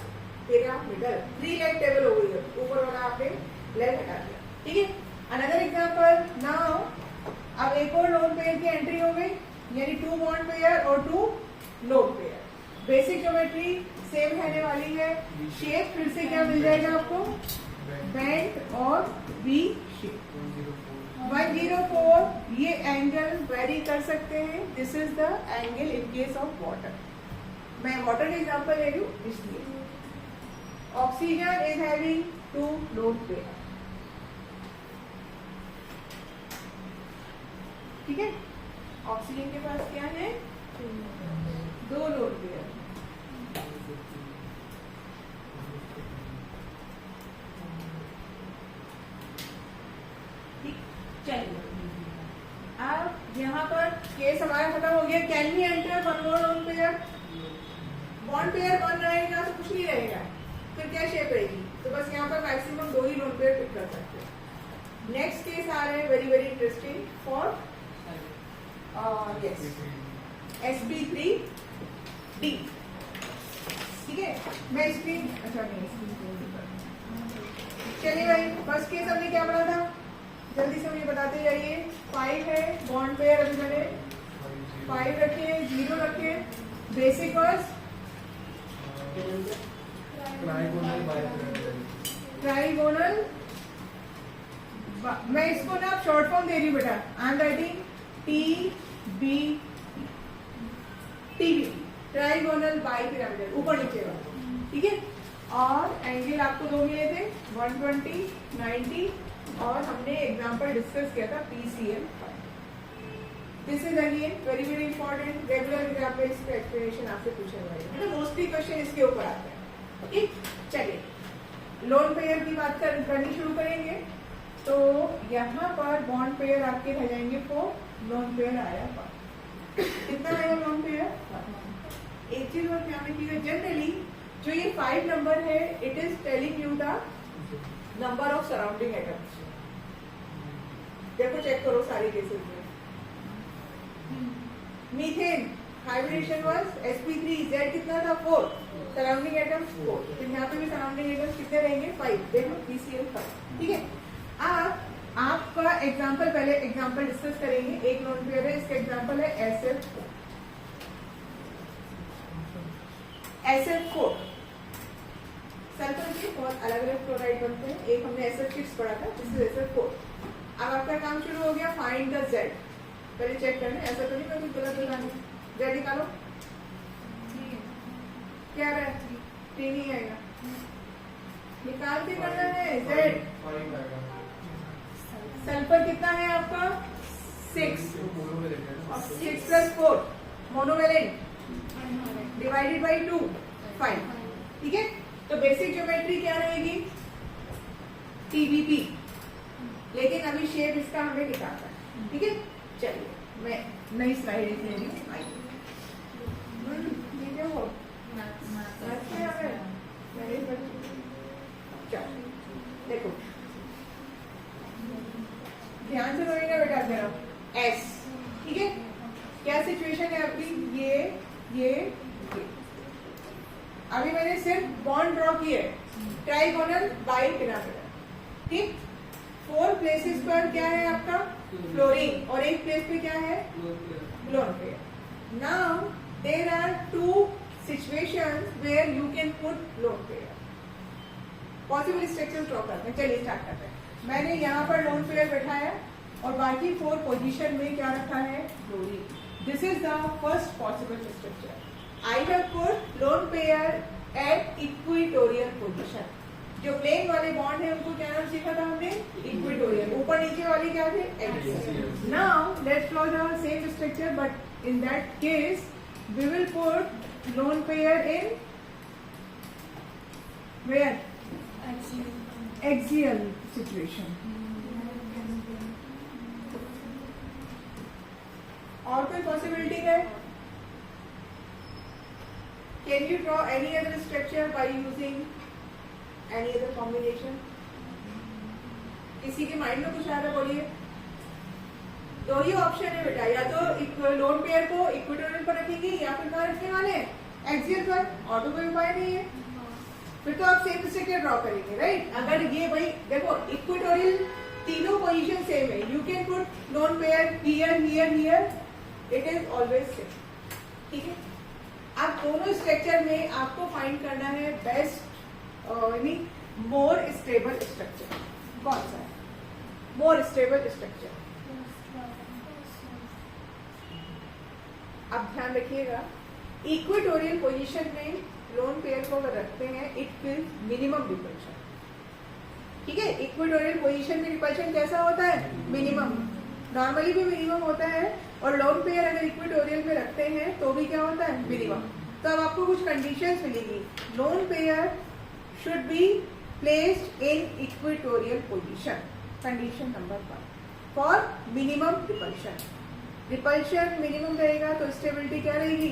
pyramidal. 3 leg table हो गई है, ऊपर वाला आपने लेग हटा दिया, ठीक है। अनदर एग्जांपल, नाउ अब एक और लोन पेयर की एंट्री हो गई, यानी 2 बॉन्ड पेयर और 2 lone pair. Basic geometry same रहने वाली है, शेप फिर से क्या मिल जाएगा आपको, बैंड और वी शेप। 104, ये एंगल वेरी कर सकते हैं, this is the angle in case of water. मैं वाटर का एग्जांपल ले रही हूँ इसलिए। Oxygen is having 2 loan pair, ठीक है। ऑक्सीजन के पास क्या है, 2 लोन पेयर। चलिए अब यहाँ पर केस हमारा खत्म हो गया। Can we enter 1 more lone pair, bond pair 1 रहेगा तो कुछ नहीं रहेगा, फिर क्या शेप रहेगी, तो बस यहाँ पर मैक्सिमम 2 ही लोन पेयर पिक कर सकते हैं। नेक्स्ट केस आ रहे हैं very very interesting for yes Sp3D, ठीक है। मैं स्क्रीन, अच्छा नहीं स्क्रीन, चलिए भाई फर्स्ट केस हमने क्या पढ़ा था, जल्दी से मुझे बताते जाइए। 5 है बॉन्ड पेयर, अभी मैंने 5 रखे, 0 रखे। बेसिक वर्स ट्राइगोनल, मैं इसको ना शॉर्ट फॉर्म दे रही हूँ बेटा, I am writing TB, trigonal bi pyramidal, ऊपर नीचे वाला, ठीक है। और एंगल आपको 2 मिले थे, 120, 90, और हमने एग्जांपल डिस्कस किया था PCl5। This is again very very important, regular exam में इसका एक्सप्लेनेशन आपसे पूछा जाएगा, मतलब मोस्टली क्वेश्चन इसके ऊपर आते हैं। ठीक, चलिए लोन पेयर की बात करनी शुरू करेंगे। तो यहाँ पर बॉन्ड पेयर आपके रह जाएंगे 4, लोन पेयर आया 5। कितना आएगा लोन पेयर? एक चीज और ध्यान रखिएगा, जनरली जो ये 5 नंबर है, it is telling you the number of surrounding atoms. देखो चेक करो सारे केसेस में। Methane hybridisation was sp3, Z कितना था 4, सराउंडिंग एटम्स 4, फिर यहाँ पे भी सराउंडिंग एटम्स कितने रहेंगे 5, देखो PCl 5। ठीक है, अब आपका एग्जांपल, पहले एग्जांपल डिस्कस करेंगे। एक लोन पेयर है, इसका एग्जांपल है SF4। SF4 सल्फर के बहुत अलग अलग क्लोराइड बनते हैं, एक हमने SF6 पढ़ा था, दिस इज SF4। अब आपका काम शुरू हो गया, फाइंड द Z। पहले चेक करना, ऐसा तो नहीं मैं कुछ गलत बताने। Z निकालो, क्या रहा है? 3 ही आएगा, निकाल के करना है। Z सल्फर कितना है आपका 6, 6 + 4 मोनोवेलेंट डिवाइडेड बाई 2 5। ठीक है, तो बेसिक ज्योमेट्री क्या रहेगी? TBP, लेकिन अभी शेप इसका हमें निकालना है। ठीक है, चलिए मैं नई स्लाइड ले रही हूँ। देखो ध्यान से करेंगे बेटा जरा। S, ठीक है, क्या सिचुएशन है आपकी? ये अभी मैंने सिर्फ बॉन्ड ड्रॉ किए, ट्राइगोनल बाइपिरामिडल। ठीक, 4 प्लेसेस पर क्या है आपका? फ्लोरीन, और एक प्लेस पे क्या है? Lone pair. Now there are 2 situations where you can put lone pair. Possible structure draw करते हैं, चलिए स्टार्ट करते हैं। मैंने यहाँ पर लोन पेयर बैठाया और बाकी 4 पोजीशन में क्या रखा है? Fluorine. This is the first possible structure. I have put lone pair at equatorial position. जो प्लेन वाले बॉन्ड है उनको क्या नाम सीखा था हमने? इक्वेटोरियल। ऊपर नीचे वाली क्या थे? Axial. Now let's draw the same structure, but in that case we will put lone pair in where? Axial situation. और कोई पॉसिबिलिटी है? Can you draw any other structure by using any other combination? किसी के माइंड में कुछ आ रहा? बोलिए। 2 ही ऑप्शन है बेटा, या तो लोन पेयर को इक्वेटोरियल पर रखेंगे या फिर कहाँ रखने वाले हैं? एक्सियल पर। और तो कोई उपाय नहीं है, फिर तो आप सेम स्ट्रक्चर ड्रॉ करेंगे, राइट? अगर ये भाई देखो इक्वेटोरियल तीनों पोजीशन सेम है, you can put lone pair here here here, it is always same. ठीक है, अब दोनों स्ट्रक्चर में आपको फाइंड करना है बेस्ट मोर स्टेबल स्ट्रक्चर। कौन सा है मोर स्टेबल स्ट्रक्चर? अब ध्यान रखिएगा, इक्वेटोरियल पोजीशन में लोन पेयर को अगर रखते हैं, इट विल मिनिमम रिपल्शन। ठीक है, इक्वेटोरियल पोजीशन में रिपल्शन कैसा होता है? मिनिमम। नॉर्मली भी मिनिमम होता है, और लोन पेयर अगर इक्वेटोरियल में रखते हैं तो भी क्या होता है? मिनिमम। तो अब आपको कुछ कंडीशंस मिलेगी। Lone pair should be placed in equatorial position. Condition number 1 for minimum repulsion. Repulsion minimum रहेगा तो स्टेबिलिटी क्या रहेगी?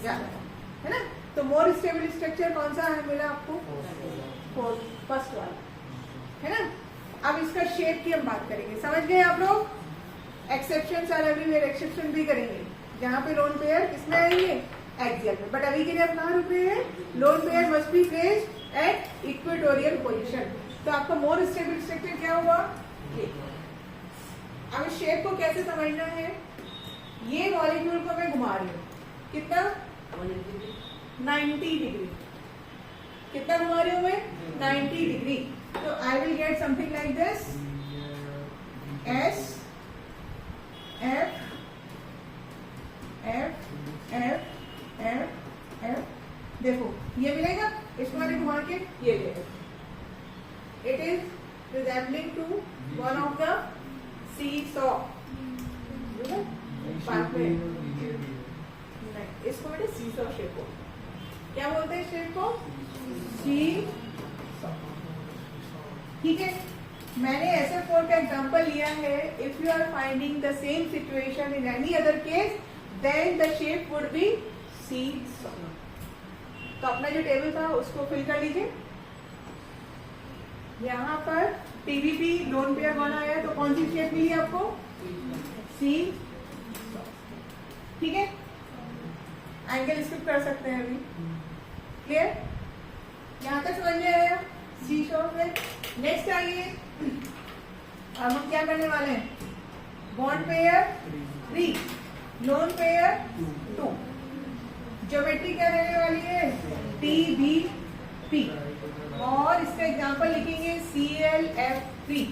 ज्यादा, है ना? तो मोर स्टेबल स्ट्रक्चर कौन सा है मिला आपको? फर्स्ट वाला, है ना? अब इसका शेप की हम बात करेंगे, समझ गए आप लोग? एक्सेप्शन आर एवरीवेयर, एक्सेप्शन भी करेंगे जहाँ पे लोन पेयर किसमें आएंगे? एक्सियल में। बट अभी के लिए आप कहाँ रुक रहे हैं? Lone pair must be placed at equatorial position. तो आपका मोर स्टेबल स्ट्रक्चर क्या हुआ? ये। अब इस शेप को कैसे समझना है? ये मॉलिक्यूल को मैं घुमा रही हूँ, कितना? 90 डिग्री। कितना घुमा रही हूँ मैं? 90 डिग्री। तो I will get something like this, S F F F F F. देखो ये मिलेगा, इसको मैंने घुमा के ये ले। It is resembling to one of the seesaw. बाद में नहीं, इसको बेटे सीसॉ शेप को क्या बोलते हैं, शेप को सी। ठीक है, मैंने SF4 का एग्जांपल लिया है। If you are finding the same situation in any other case then the shape would be C. तो अपना जो टेबल था उसको फिल कर लीजिए। यहाँ पर TBP लोन पेयर कौन आया, तो कौन सी शेप मिली आपको, सी। ठीक है, एंगल स्किप कर सकते हैं अभी। क्लियर, यहाँ तक समझ में आया सी शॉप में। नेक्स्ट आइए, अब हम क्या करने वाले हैं, bond pair 3, lone pair 2। Geometry क्या रहने वाली है, TBP, और इसका एग्जांपल लिखेंगे CLF3।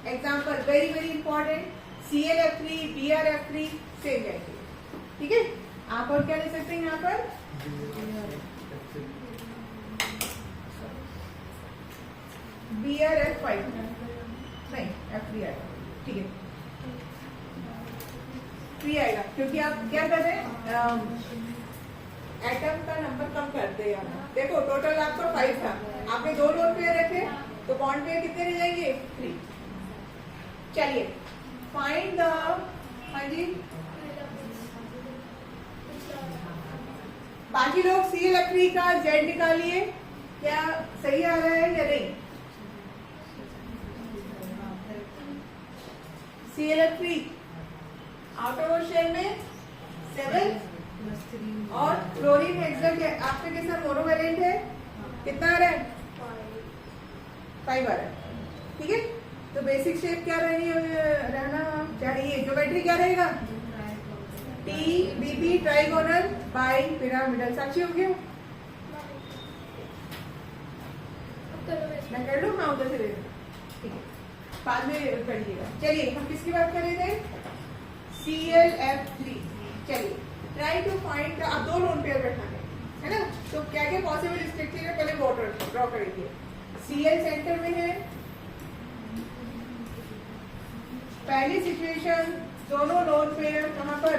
Example very very important, CLF3, BRF3 same जाएंगे। ठीक है, आप और क्या ले सकते हैं यहाँ पर, BRF5 नहीं, F3 आएगा। ठीक है, 3 आएगा, क्योंकि आप क्या कर रहे हैं, एटम का नंबर कम करते हैं। देखो टोटल आपका 5 था, आपने 2 लोन पेयर रखे, तो बॉन्ड पेयर कितने रह जाएंगे, 3। चलिए फाइंड द, हाँ जी बाकी लोग CLF3 का Z निकालिए, क्या सही आ रहा है या नहीं। CLF3 आउटर शेल में 7 और क्लोरीन हेक्सा आपके के साथ मोनोवैलेंट है, कितना आ रहा है, 5 आ रहा है। ठीक है, तो बेसिक शेप क्या रहना चाहिए, ज्योमेट्री क्या रहेगा, TBP ट्राइगोनल बाई पिरामिडल। साक्षी हो गया, मैं कर लूँ, हाँ उधर से ले लूँ। ठीक है, बाद में करिएगा। चलिए हम किसकी बात कर रहे थे, CLF3। चलिए ट्राई टू फाइंड, आप 2 लोन पेयर बैठाने है ना, तो क्या क्या पॉसिबल स्ट्रक्चर है, पहले बॉर्डर ड्रॉ करेंगे। Cl सेंटर में है, पहली सिचुएशन दोनों लोन पेयर कहां पर,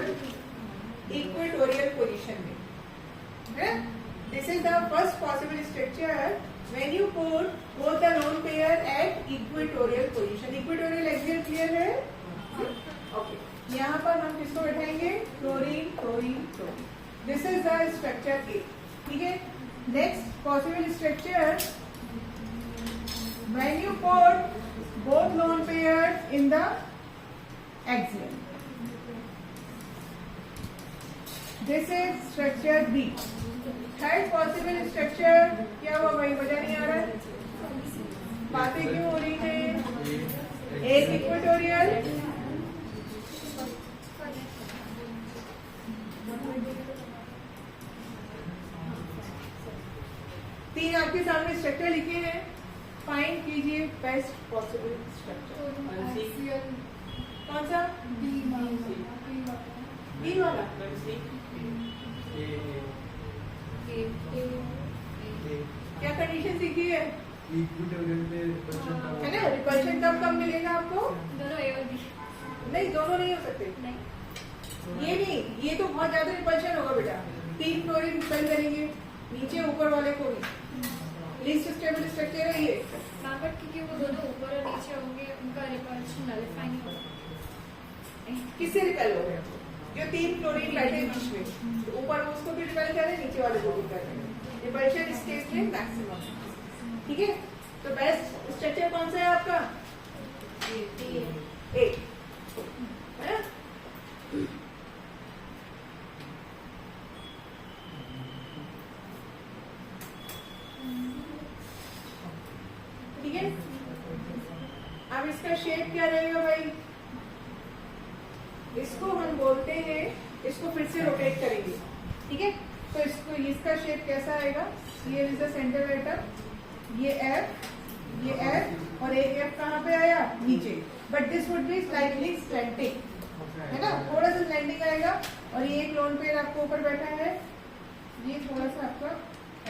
इक्वेटोरियल पोजीशन में है। This is the first possible structure when you put both the lone pair at equatorial position. Equatorial axial clear है, ओके। यहाँ पर हम किसको बैठाएंगे, chlorine chlorine chlorine. This is the structure A. ठीक है, next possible structure when you put both lone pair in the axial. This is structure B. Third possible structure क्या हुआ भाई, मजा नहीं आ रहा है, बातें क्यों हो रही हैं, एक इक्वेटोरियल, तीन आपके सामने स्ट्रक्चर लिखे हैं, फाइंड कीजिए बेस्ट पॉसिबल स्ट्रक्चर। कौन सा, बी वाला, क्या कंडीशन सीखी है, है ना, रिपल्शन कब मिलेगा आपको, दोनों A और B, नहीं दोनों नहीं हो सकते, नहीं ये नहीं, ये तो बहुत ज्यादा रिपल्शन होगा बेटा। 3 क्लोरीन रिपल करेंगे, नीचे ऊपर वाले को भी, लीस्ट स्टेबल स्ट्रक्चर है ये। बट क्योंकि वो दोनों ऊपर और नीचे होंगे, उनका रिपल्शन नलिफाई नहीं होगा। किससे रिपेल हो गए, जो 3 क्लोरीन बैठे बीच में, तो ऊपर उसको भी रिपेल करें, नीचे वाले को भी करें, रिपल्शन इस केस में मैक्सिमम। ठीक है, तो बेस्ट स्ट्रक्चर कौन सा है आपका, ए, है ना। ठीक है, अब इसका शेप क्या रहेगा भाई, इसको हम बोलते हैं, इसको फिर से रोटेट करेंगे। ठीक है, तो इसको, इसका शेप कैसा आएगा, ये इज द सेंटर एटम, ये F और एक F कहाँ पे आया, नीचे, but this would be slightly slanting, है ना, थोड़ा सा स्लैंटिंग आएगा। और ये एक लोन पेयर आपको ऊपर बैठा है, ये थोड़ा सा आपका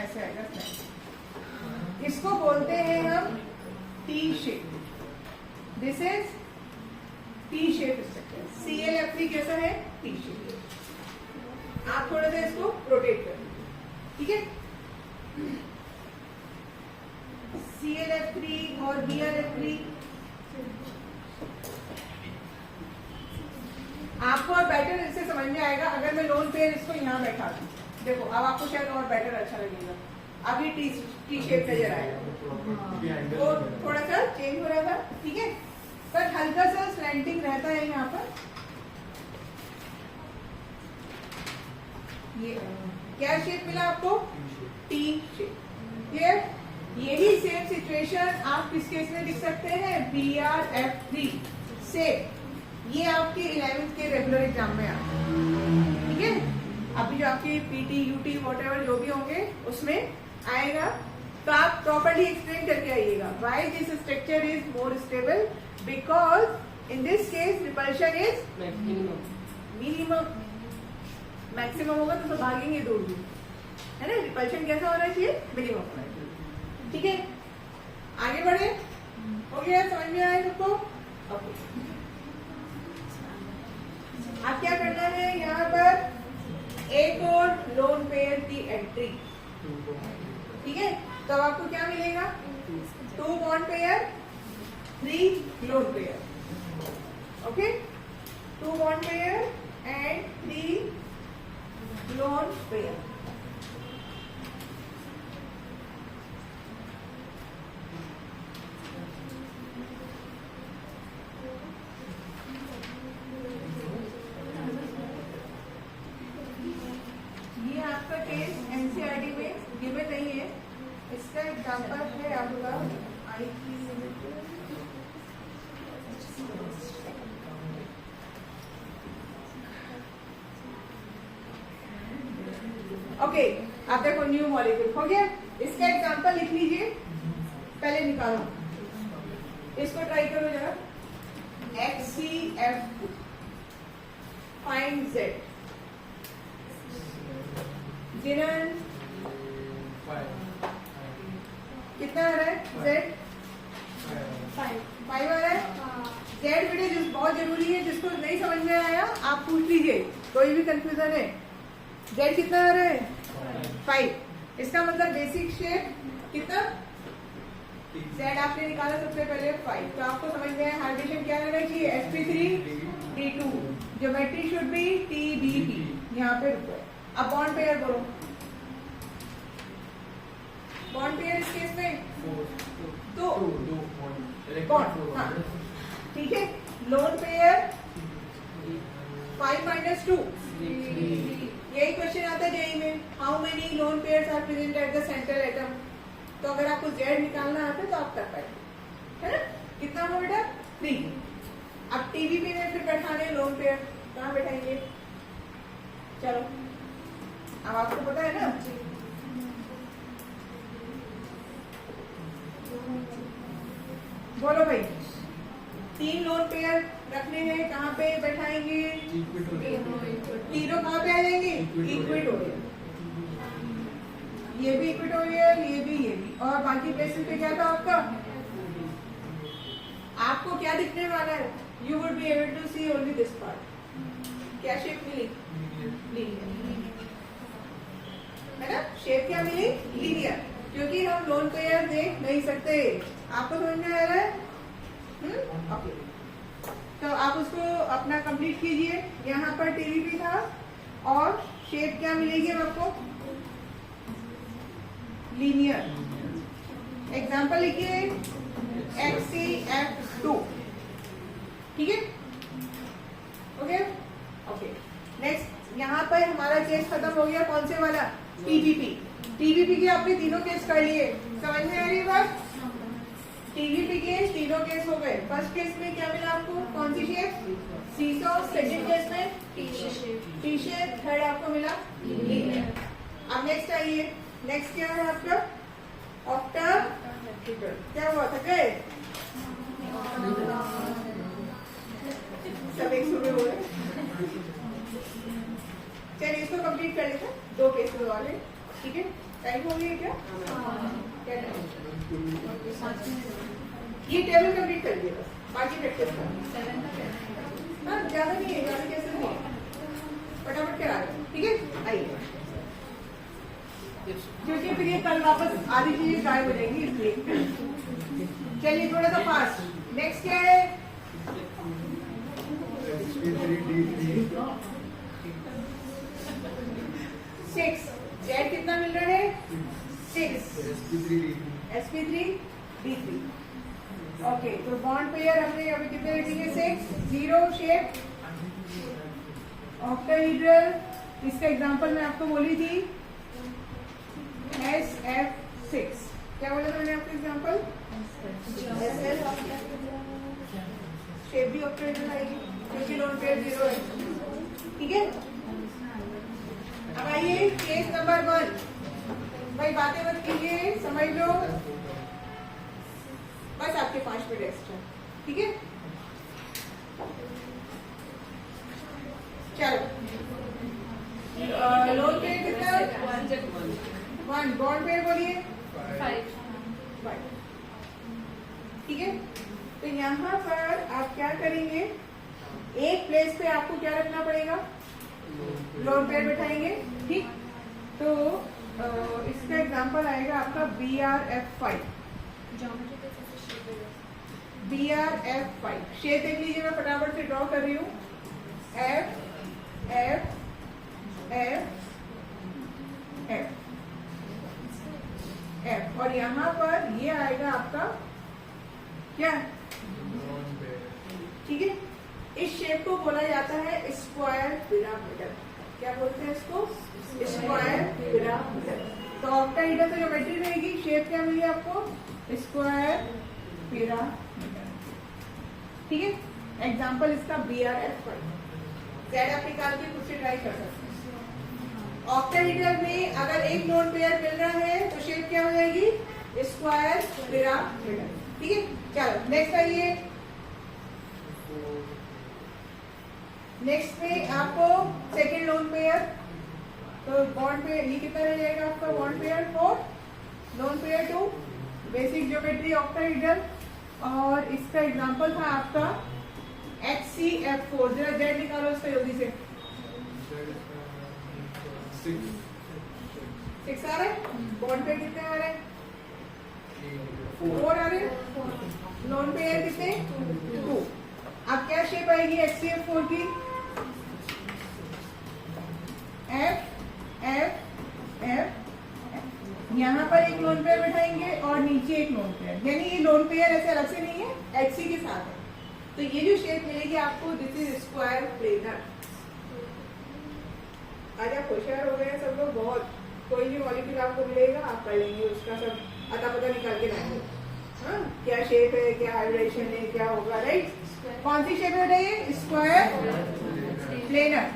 ऐसे आएगा स्लैंटिंग, इसको बोलते हैं हम T shape. This is T shape structure. ClF3 कैसा है? T shape. आप थोड़ा सा इसको रोटेट करें, ठीक है? ClF3 और BlF3 आपको और बेटर इससे समझ में आएगा अगर मैं लोन पेयर इसको यहाँ बैठा दूं। देखो अब आपको शायद और बेटर अच्छा लगेगा। अभी टी शेप नजर आएगा, तो थोड़ा सा चेंज हो रहा था, ठीक है, पर हल्का सा स्लैंटिंग रहता है यहाँ पर। ये क्या शेप मिला आपको? T shape. ये यही सेम सिचुएशन आप किस केस में लिख सकते हैं? BrF3 से। ये आपके 11th के रेगुलर एग्जाम में आता है, ठीक है? अभी जो आपके PT, UT वॉटएवर जो भी होंगे उसमें आएगा, तो आप प्रॉपर्ली एक्सप्लेन करके आइएगा। Why this structure is more stable? Because in this case repulsion is minimum. Maximum होगा तो भागेंगे दूर दूर, है ना? रिपल्शन कैसा होना चाहिए? मिनिमम होना चाहिए, ठीक है? आगे बढ़े, हो गया? समझ में आया सबको? ओके, अब क्या करना है? यहाँ पर एक और लोन पेयर की एंट्री, ठीक है? तो आपको क्या मिलेगा? 2 bond pair, 3 lone pair, okay? 2 bond pair and 3 lone pair. ये आपका केस एनसीईआरटी में गिवन नहीं है, इसका एग्जांपल है आपका आईटी ओके। आप देखो न्यू मॉलिक्यूल हो गया, इसका एग्जांपल लिख लीजिए, पहले निकालो, इसको ट्राई करो जरा। HCF2 find Z। जिनन कितना आ रहा है? Z 5 आ रहा है। Z बेटे बहुत जरूरी है, जिसको नहीं समझ में आया आप पूछ लीजिए, कोई भी कंफ्यूजन है। Z कितना आ रहा है? 5। इसका मतलब बेसिक शेप कितना? Z आपने निकाला सबसे पहले 5, तो आपको समझ में आया हाइड्रेशन क्या रहना चाहिए? sp3 t2। Geometry should be TBP, यहाँ पे रुको। अब बॉन्ड पेयर बोलो। बॉन्ड पेयर इस केस में तो बॉन्ड, हाँ ठीक है। लोन पेयर 5 - 2, यही क्वेश्चन आता है जेई में, how many lone pairs are present at the central atom. तो अगर आपको Z निकालना आता है तो आप कर पाएंगे, है ना? कितना हो बेटा? 3। अब TBP में फिर बैठाने लोन पेयर, कहाँ बैठाएंगे? चलो अब आपको पता है ना, बोलो भाई। 3 लोन पेयर रखने हैं, कहाँ पे बैठाएंगे? तीनों कहाँ पे आ जाएंगे? इक्वेटोरियल। ये भी इक्वेटोरियल, ये भी, और बाकी प्लेसेस पे क्या था आपका? आपको क्या दिखने वाला है? You would be able to see only this part. क्या शेप मिली? लीनियर, है ना? शेप क्या मिली? लीनियर, क्योंकि हम लोन पेयर देख नहीं सकते। आपको समझ में आ रहा है? ओके, तो आप उसको अपना कंप्लीट कीजिए। यहाँ पर TBP था और शेप क्या मिलेगी आपको? लीनियर। एग्जाम्पल लिखिए HCF2, ठीक है? Okay okay. नेक्स्ट यहाँ पर हमारा केस खत्म हो गया, कौन से वाला? TBP के आपने तीनों केस कर लिए, समझ में आ रही है बात? TBP के तीनों केस हो गए। फर्स्ट केस में क्या मिला आपको? कौन सी शेप? सीसॉ। सेकंड केस में टी शेप। थर्ड आपको मिला लीनियर। अब नेक्स्ट आइए, नेक्स्ट क्या है आपका? ऑक्टाहेड्रल। क्या हुआ था? गए सब एक सुबह हो गए। चलिए इसको कंप्लीट कर लेते हैं, 2 केसेस वाले, ठीक है? टाइम हो गया क्या? क्या टाइम? ये टेबल कंप्लीट कर दिए बस। बाकी प्रैक्टिस करो। 7 का कहना है। हाँ ज्यादा नहीं है, ज्यादा कैसे नहीं है, फटाफट करा दो, ठीक है। आइए, क्योंकि फिर ये कल वापस आधी चीजें गायब हो जाएंगी इसलिए। चलिए थोड़ा सा फास्ट। नेक्स्ट क्या है? सिक्स। जेड कितना मिल रहा है? 6। sp3d3। ओके, तो बॉन्ड पेयर हमने अभी कितने लिखेंगे? 6। 0 शेप ऑक्टाहेड्रल। इसका एग्जांपल मैं आपको बोली थी SF6। क्या बोला था मैंने आपको एग्जांपल? शेप भी ऑक्टाहेड्रल आएगी क्योंकि लोन पेयर 0 है, ठीक है। अब आइए केस नंबर 1। भाई बातें मत कीजिए, समझ लो, बस आपके 5 मिनट एक्स्ट्रा, ठीक है। चलो, लोन पेयर कितना? 1। बॉन्ड पेयर बोलिए 5। 5, ठीक है। तो यहाँ पर आप क्या करेंगे? एक प्लेस पे आपको क्या रखना पड़ेगा? लोन पेयर बैठाएंगे, ठीक। तो इसका एग्जांपल आएगा आपका BRF5। ज्योमेट्री कैसे शेप है? BRF5 शेप देख लीजिए, मैं फटाफट से ड्रॉ कर रही हूँ। F F F F F, और यहाँ पर ये आएगा आपका क्या? ठीक है। इस शेप को बोला जाता है स्क्वायर पिरामिडल। क्या बोलते हैं इसको? Square pyramidal. तो ऑक्टाहेड्रल तो ज्योमेट्री रहेगी, शेप क्या मिली आपको? स्क्वायर पिरामिडल, ठीक है। एग्जांपल इसका BRF5। जेड आप निकाल के खुद से ट्राई कर सकते हैं। ऑक्टाहेड्रल में अगर एक लोन पेयर मिल रहा है तो शेप क्या हो जाएगी? स्क्वायर पिरामिडल, ठीक है। चलो नेक्स्ट आइए। नेक्स्ट में आपको सेकेंड लोन पेयर, तो बॉन्ड पेयर ये कितना रह जाएगा आपका? Bond pair 4, lone pair 2, basic geometry octahedral. और इसका एग्जांपल था आपका HCF4। जरा जेड निकालो इसका जल्दी से। 6 आ रहा है। बॉन्ड पेयर कितने आ रहे हैं? 4 आ रहे हैं। लोन पेयर कितने? 2। अब क्या शेप आएगी HCF4 की? F F F। यहाँ पर एक लोन पेयर बैठाएंगे और नीचे एक लोन पेयर, यानी ये लोन पेयर ऐसे अलग से नहीं है, HC के साथ है। तो ये जो शेप मिलेगी आपको, दिस इज स्क्वायर प्लेनर। आज आप होशियार हो गए हैं सब लोग बहुत। कोई भी मॉलिक्यूल आपको मिलेगा आप कर लेंगे, उसका सब अता पता निकाल के लाएंगे। हाँ, क्या शेप है, क्या हाइब्रिडेशन है, क्या होगा, राइट। कौन सी शेप है ये? Square planar.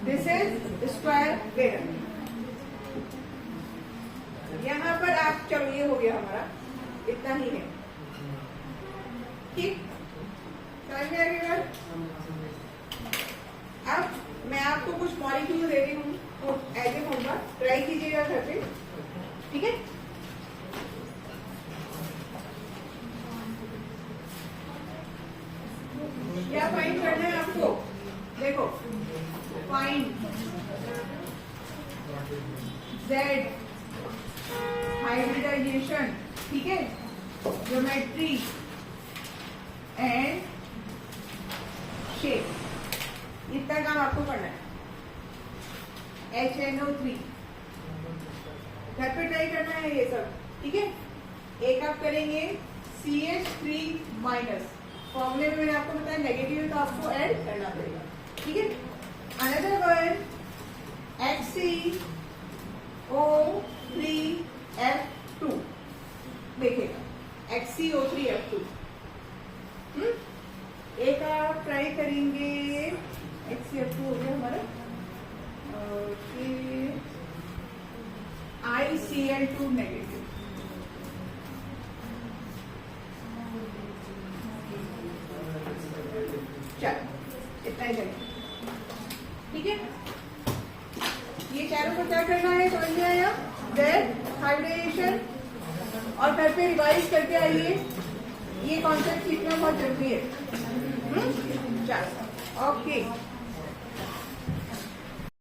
This is square planar. यहाँ पर आप, चलो ये हो गया हमारा, इतना ही है, ठीक। समझ में आ गया? अब मैं आपको कुछ मॉलिक्यूल दे रही हूँ, तो ऐसे होगा, ट्राई कीजिएगा घर पे, ठीक है। क्या फाइंड करना है आपको? देखो, फाइंड Z हाइब्रिडाइजेशन, ठीक है, ज्योमेट्री एंड शेप, इतना काम आपको करना है। HNO3 घर पे ट्राई करना है ये सब, ठीक है। एक आप करेंगे CH3-, फॉर्मूले में मैंने आपको बताया नेगेटिव है तो आपको ऐड करना पड़ेगा, ठीक है। अनदर वन HCO3F2 देखेगा, HCO3F2। एक आप ट्राई करेंगे, HCF2 हो गया हमारा, ICl2 नेगेटिव। चलो इतना ही करेंगे, ठीक है। ये चारों को क्या करना है समझ में आया? Z हाइब्रिडेशन, और घर पे रिवाइज करके आइए। ये कॉन्सेप्ट सीखना बहुत जरूरी है. चलो, ओके.